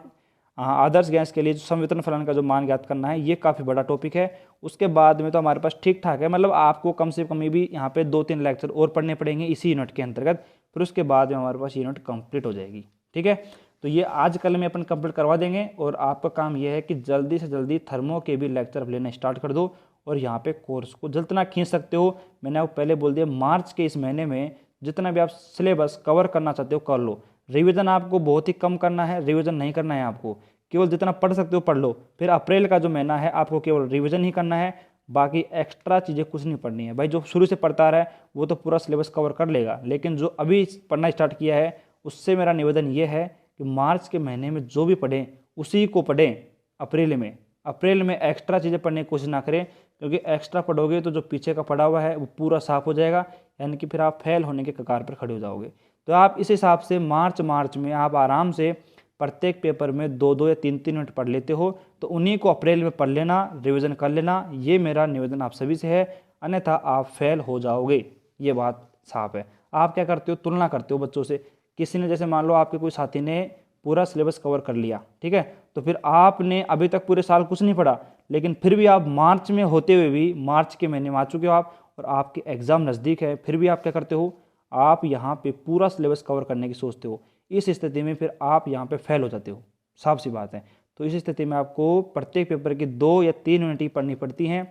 आदर्श गैस के लिए जो समवितरण फलन का जो मान ज्ञात करना है, ये काफ़ी बड़ा टॉपिक है। उसके बाद में तो हमारे पास ठीक ठाक है, मतलब आपको कम से कम भी यहाँ पे 2-3 लेक्चर और पढ़ने पड़ेंगे इसी यूनिट के अंतर्गत, फिर उसके बाद में हमारे पास यूनिट कंप्लीट हो जाएगी, ठीक है। तो ये आज कल में अपन कंप्लीट करवा देंगे। और आपका काम ये है कि जल्दी से जल्दी थर्मो के भी लेक्चर लेना स्टार्ट कर दो। और यहाँ पे कोर्स को जितना खींच सकते हो, मैंने आपको पहले बोल दिया, मार्च के इस महीने में जितना भी आप सिलेबस कवर करना चाहते हो कर लो। रिवीजन आपको बहुत ही कम करना है, रिवीजन नहीं करना है आपको, केवल जितना पढ़ सकते हो पढ़ लो। फिर अप्रैल का जो महीना है आपको केवल रिवीजन ही करना है, बाकी एक्स्ट्रा चीज़ें कुछ नहीं पढ़नी है। भाई जो शुरू से पढ़ता आ रहा है वो तो पूरा सिलेबस कवर कर लेगा, लेकिन जो अभी पढ़ना स्टार्ट किया है उससे मेरा निवेदन ये है कि मार्च के महीने में जो भी पढ़ें उसी को पढ़ें अप्रैल में एक्स्ट्रा चीज़ें पढ़ने की कोशिश ना करें, क्योंकि एक्स्ट्रा पढ़ोगे तो जो पीछे का पढ़ा हुआ है वो पूरा साफ हो जाएगा, यानी कि फिर आप फेल होने के कगार पर खड़े हो जाओगे। तो आप इस हिसाब से मार्च में आप आराम से प्रत्येक पेपर में 2-2 या 3-3 मिनट पढ़ लेते हो, तो उन्हीं को अप्रैल में पढ़ लेना, रिवीजन कर लेना, ये मेरा निवेदन आप सभी से है, अन्यथा आप फेल हो जाओगे, ये बात साफ है। आप क्या करते हो, तुलना करते हो बच्चों से। किसी ने जैसे मान लो आपके कोई साथी ने पूरा सिलेबस कवर कर लिया, ठीक है, तो फिर आपने अभी तक पूरे साल कुछ नहीं पढ़ा, लेकिन फिर भी आप मार्च में होते हुए भी, मार्च के महीने में आ चुके हो आप और आपके एग्ज़ाम नज़दीक है, फिर भी आप क्या करते हो, आप यहाँ पे पूरा सिलेबस कवर करने की सोचते हो। इस स्थिति में फिर आप यहाँ पे फेल हो जाते हो, साफ सी बात है। तो इस स्थिति में आपको प्रत्येक पेपर की 2 या 3 यूनिट ही पढ़नी पड़ती हैं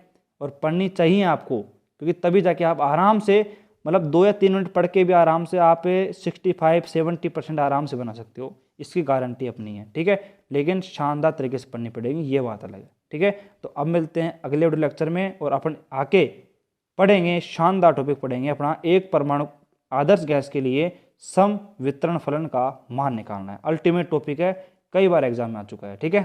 और पढ़नी चाहिए आपको, क्योंकि तभी जाके आप आराम से, मतलब 2 या 3 यूनिट पढ़ के भी आराम से आप 65-70% आराम से बना सकते हो, इसकी गारंटी अपनी है, ठीक है। लेकिन शानदार तरीके से पढ़नी पड़ेगी, ये बात अलग है, ठीक है। तो अब मिलते हैं अगले वीडियो लेक्चर में और अपन आके पढ़ेंगे, शानदार टॉपिक पढ़ेंगे अपना, एक परमाणु आदर्श गैस के लिए सम वितरण फलन का मान निकालना है। अल्टीमेट टॉपिक है, कई बार एग्जाम में आ चुका है, ठीक है।